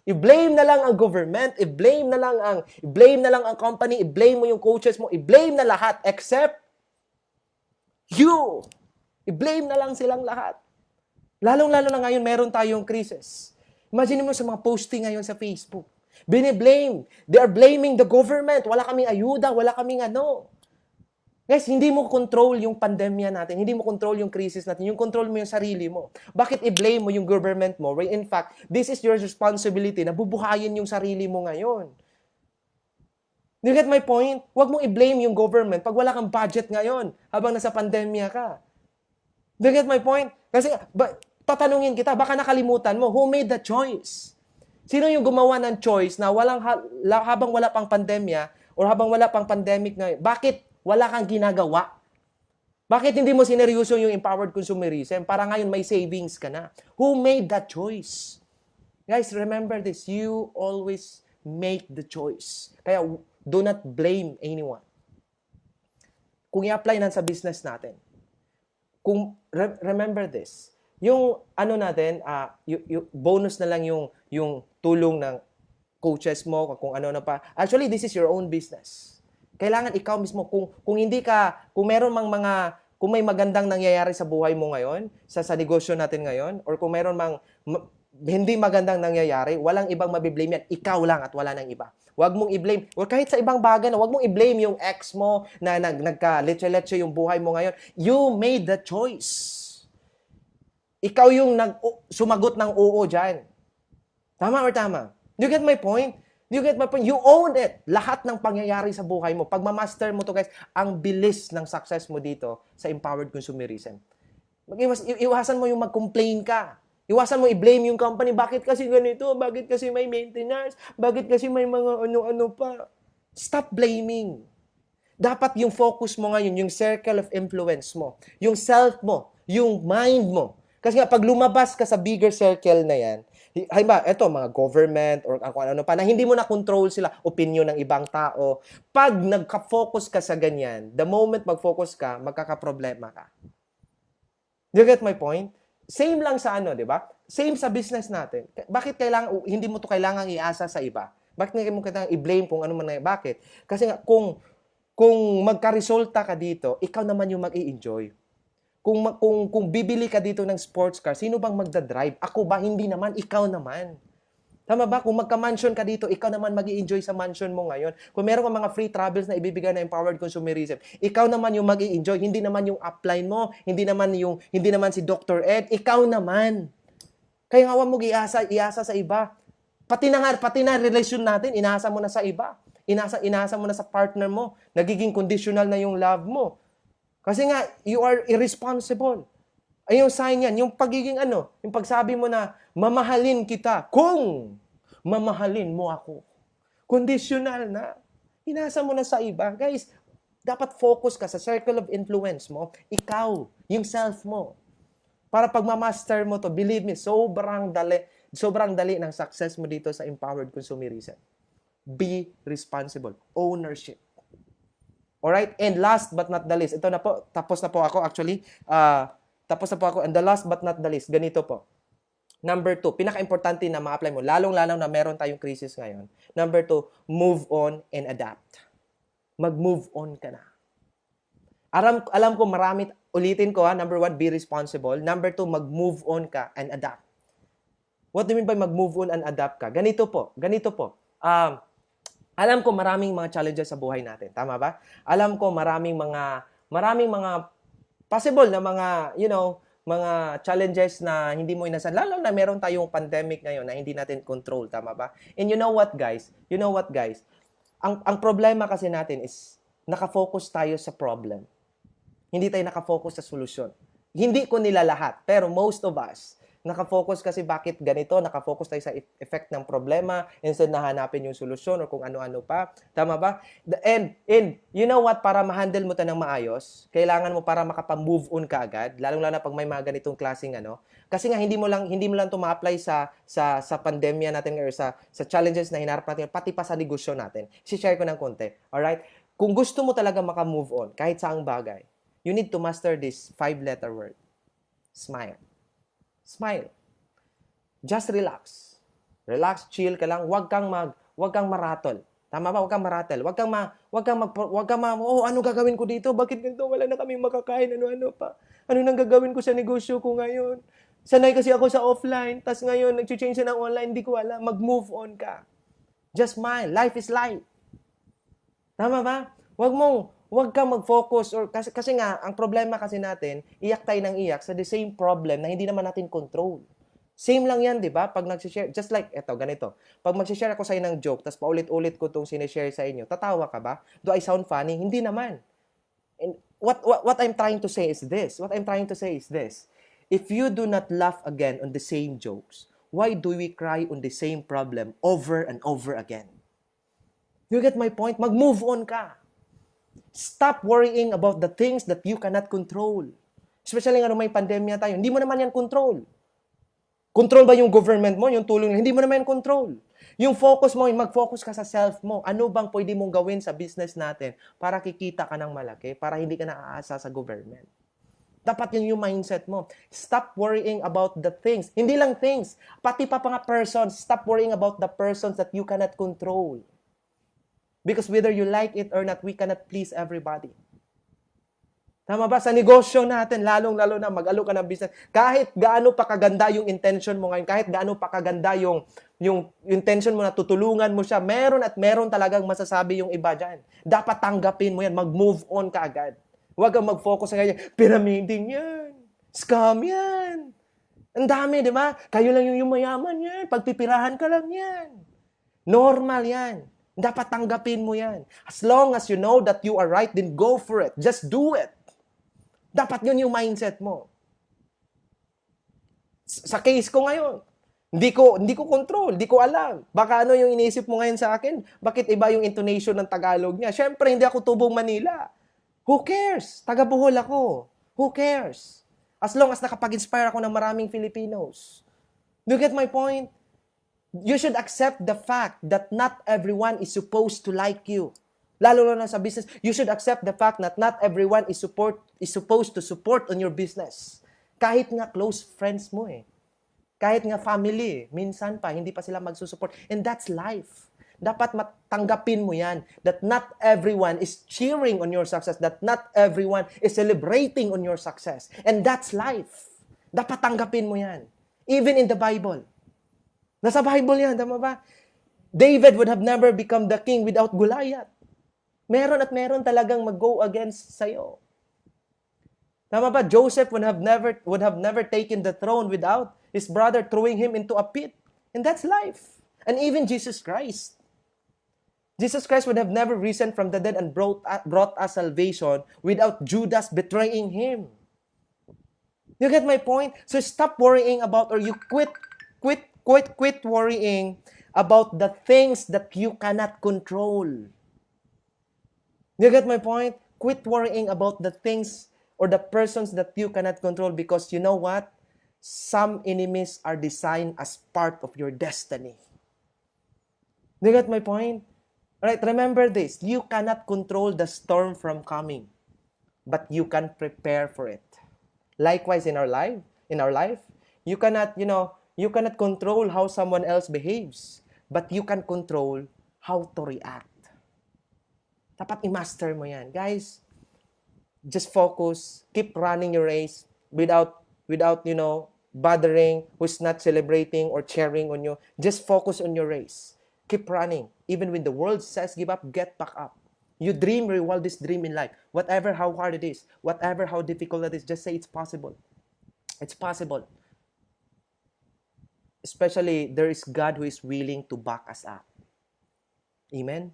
I-blame na lang ang government, i-blame na lang ang company, i-blame mo yung coaches mo, i-blame na lahat except you. I-blame na lang silang lahat. Lalong-lalo na ngayon, meron tayong crisis. Imagine mo sa mga posting ngayon sa Facebook. Bine-blame. They are blaming the government. Wala kaming ayuda, wala kaming Guys, hindi mo control yung pandemya natin. Hindi mo control yung crisis natin. Yung control mo yung sarili mo. Bakit i-blame mo yung government mo? When in fact, this is your responsibility na bubuhayin yung sarili mo ngayon. Do you get my point? Huwag mong i-blame yung government pag wala kang budget ngayon habang nasa pandemya ka. Do you get my point? Kasi, tatanungin kita, baka nakalimutan mo, who made the choice? Sino yung gumawa ng choice na habang wala pang pandemya or habang wala pang pandemic ngayon, bakit wala kang ginagawa? Bakit hindi mo sineryoso yung empowered consumerism para ngayon may savings ka na? Who made that choice? Guys, remember this, you always make the choice. Kaya, do not blame anyone. Kung i-apply na sa business natin, remember this, yung natin, yung bonus na lang yung tulong ng coaches mo, kung ano na pa. Actually, this is your own business. Kailangan ikaw mismo, kung may magandang nangyayari sa buhay mo ngayon, sa negosyo natin ngayon, or kung meron hindi magandang nangyayari, walang ibang mabiblame yan. Ikaw lang at wala nang iba. Huwag mong i-blame. Or kahit sa ibang bagay na, huwag mong i-blame yung ex mo na nagka-letse-letse yung buhay mo ngayon. You made the choice. Ikaw yung sumagot ng oo dyan. Tama or tama? Do you get my point? Do you get my point? You own it. Lahat ng pangyayari sa buhay mo. Pag ma-master mo to guys, ang bilis ng success mo dito sa empowered consumerism. Iwasan mo yung mag-complain ka. Iwasan mo i-blame yung company. Bakit kasi ganito? Bakit kasi may maintenance? Bakit kasi may mga ano-ano pa? Stop blaming. Dapat yung focus mo ngayon, yung circle of influence mo, yung self mo, yung mind mo. Kasi nga, pag lumabas ka sa bigger circle na yan, halimbawa, eto, mga government or kung ano pa, na hindi mo na control sila, opinion ng ibang tao. Pag nagka-focus ka sa ganyan, the moment mag-focus ka, magkakaproblema ka. Do you get my point? Same lang sa ano, di ba? Same sa business natin. Bakit hindi mo to kailangang iasa sa iba? Bakit mo kailangang i-blame kung ano man na, bakit? Kasi nga, kung magka-resulta ka dito, ikaw naman yung mag-i-enjoy. Kung bibili ka dito ng sports car, sino bang magdadrive? Ako ba? Hindi naman. Ikaw naman. Tama ba? Kung magka-mansion ka dito, ikaw naman mag-i-enjoy sa mansion mo ngayon. Kung meron kang mga free travels na ibibigay na empowered consumerism, ikaw naman yung mag-i-enjoy. Hindi naman yung upline mo, hindi naman si Dr. Ed, ikaw naman. Kaya nga mo iasa sa iba. Pati na relasyon natin, inaasa mo na sa iba. Inaasa mo na sa partner mo. Nagiging conditional na yung love mo. Kasi nga, you are irresponsible. Ay yung sign yan, yung pagiging yung pagsabi mo na, mamahalin kita kung mamahalin mo ako. Conditional na. Inaasa mo na sa iba. Guys, dapat focus ka sa circle of influence mo. Ikaw, yung self mo. Para pag ma-master mo to, believe me, sobrang dali ng success mo dito sa empowered consumerism. Be responsible. Ownership. Alright? And last but not the least, ito na po, tapos na po ako actually. And the last but not the least, ganito po. Number 2, pinaka-importante na ma-apply mo, lalong-lalo na meron tayong crisis ngayon. Number 2, move on and adapt. Mag-move on ka na. Alam ko marami, ulitin ko number 1, be responsible. Number 2, mag-move on ka and adapt. What do you mean by mag-move on and adapt ka? Ganito po. Alam ko maraming mga challenges sa buhay natin. Tama ba? Alam ko maraming mga possible na mga, mga challenges na hindi mo inasahan. Lalo na meron tayong pandemic ngayon na hindi natin control. Tama ba? And you know what, guys? Ang problema kasi natin is nakafocus tayo sa problem. Hindi tayo nakafocus sa solusyon. Hindi ko nila lahat, pero most of us, nakafocus kasi bakit ganito, nakafocus tayo sa effect ng problema instead na hanapin yung solusyon or kung ano-ano pa. Tama ba? And you know what, para ma-handle mo ito ng maayos, kailangan mo para makapag-move on ka agad, lalong-lalo na pag may mga ganitong klaseng kasi nga hindi mo lang ito ma-apply sa pandemya natin or sa challenges na hinarap natin, pati pa sa negosyo natin. Si-share ko ng konti. Alright? Kung gusto mo talaga maka-move on, kahit saang bagay, you need to master this 5-letter word. Smile. Smile. Just relax. Relax, chill ka lang. Huwag kang maratol. Tama ba? Huwag kang maratol. Ano gagawin ko dito? Bakit ganito? Wala na kaming makakain. Ano pa? Ano nang gagawin ko sa negosyo ko ngayon? Sanay kasi ako sa offline, tas ngayon nag-change na ng online, hindi ko alam. Mag-move on ka. Just smile. Life is life. Tama ba? Huwag kang mag-focus kasi nga ang problema kasi natin, iyak tayo ng iyak sa the same problem na hindi naman natin control. Same lang yan, di ba? Pag nag-share, just like ganito. Pag mag-share ako sa inyo ng joke, tapos paulit-ulit ko itong sinishare sa inyo, tatawa ka ba? Do I sound funny? Hindi naman. And what I'm trying to say is this. If you do not laugh again on the same jokes, why do we cry on the same problem over and over again? You get my point? Mag-move on ka. Stop worrying about the things that you cannot control. Especially nga may pandemya tayo. Hindi mo naman yan control. Control ba yung government mo, yung tulong? Hindi mo naman yan control. Yung focus mo, mag-focus ka sa self mo. Ano bang pwede mong gawin sa business natin para kikita ka ng malaki, para hindi ka naaasa sa government? Dapat yun yung mindset mo. Stop worrying about the things. Hindi lang things. Pati pa mga persons. Stop worrying about the persons that you cannot control. Because whether you like it or not, we cannot please everybody. Tama ba? Sa negosyo natin, lalong-lalo na mag-alok ka ng business, kahit gaano pa kaganda yung intention mo ngayon, kahit gaano pa kaganda yung intention mo na tutulungan mo siya, meron talagang masasabi yung iba dyan. Dapat tanggapin mo yan, mag-move on ka agad. Huwag kang mag-focus sa ganyan, pyramiding yan, scam yan. Ang dami, di ba? Kayo lang yung mayaman yan, pagpipirahan ka lang yan. Normal yan. Dapat tanggapin mo yan. As long as you know that you are right, then go for it. Just do it. Dapat yun yung mindset mo. Sa case ko ngayon, hindi ko control, hindi ko alam. Baka ano yung iniisip mo ngayon sa akin? Bakit iba yung intonation ng Tagalog niya? Syempre, hindi ako tubong Manila. Who cares? Taga Bohol ako. Who cares? As long as nakapag-inspire ako ng maraming Filipinos. Do you get my point? You should accept the fact that not everyone is supposed to like you. Lalo na sa business, you should accept the fact that not everyone is supposed to support on your business. Kahit nga close friends mo eh. Kahit nga family, minsan pa, hindi pa sila magsusupport. And that's life. Dapat matanggapin mo yan. That not everyone is cheering on your success. That not everyone is celebrating on your success. And that's life. Dapat tanggapin mo yan. Even in the Bible. Nasa Bible yan, tama ba? David would have never become the king without Goliath. Meron at meron talagang mag-go against sa'yo. Tama ba? Joseph would have never taken the throne without his brother throwing him into a pit. And that's life. And even Jesus Christ. Jesus Christ would have never risen from the dead and brought us salvation without Judas betraying him. You get my point? So stop worrying about, or you quit worrying about the things that you cannot control. You get my point? Quit worrying about the things or the persons that you cannot control, because you know what? Some enemies are designed as part of your destiny. You get my point? Alright, remember this. You cannot control the storm from coming, but you can prepare for it. Likewise, in our life, you cannot control how someone else behaves, but you can control how to react. Dapat i-master mo yan. Guys, just focus, keep running your race without bothering who's not celebrating or cheering on you. Just focus on your race. Keep running. Even when the world says give up, get back up. You dream your wildest dream in life. Whatever how hard it is, whatever how difficult it is, just say it's possible. It's possible. Especially, there is God who is willing to back us up. Amen?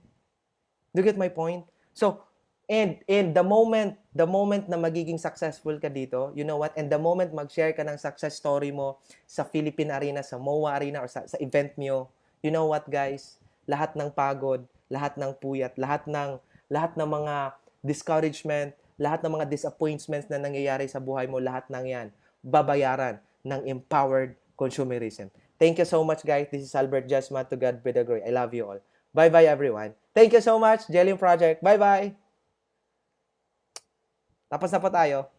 Do you get my point? So, and the moment na magiging successful ka dito, you know what? And the moment mag-share ka ng success story mo sa Philippine Arena, sa MOA Arena, or sa event mo, you know what, guys? Lahat ng pagod, lahat ng puyat, lahat ng mga discouragement, lahat ng mga disappointments na nangyayari sa buhay mo, lahat ng yan, babayaran ng empowered consumerism. Thank you so much, guys. This is Albert Jasma. To God be the glory. I love you all. Bye-bye, everyone. Thank you so much, Jelly Project. Bye-bye. Tapos na po tayo.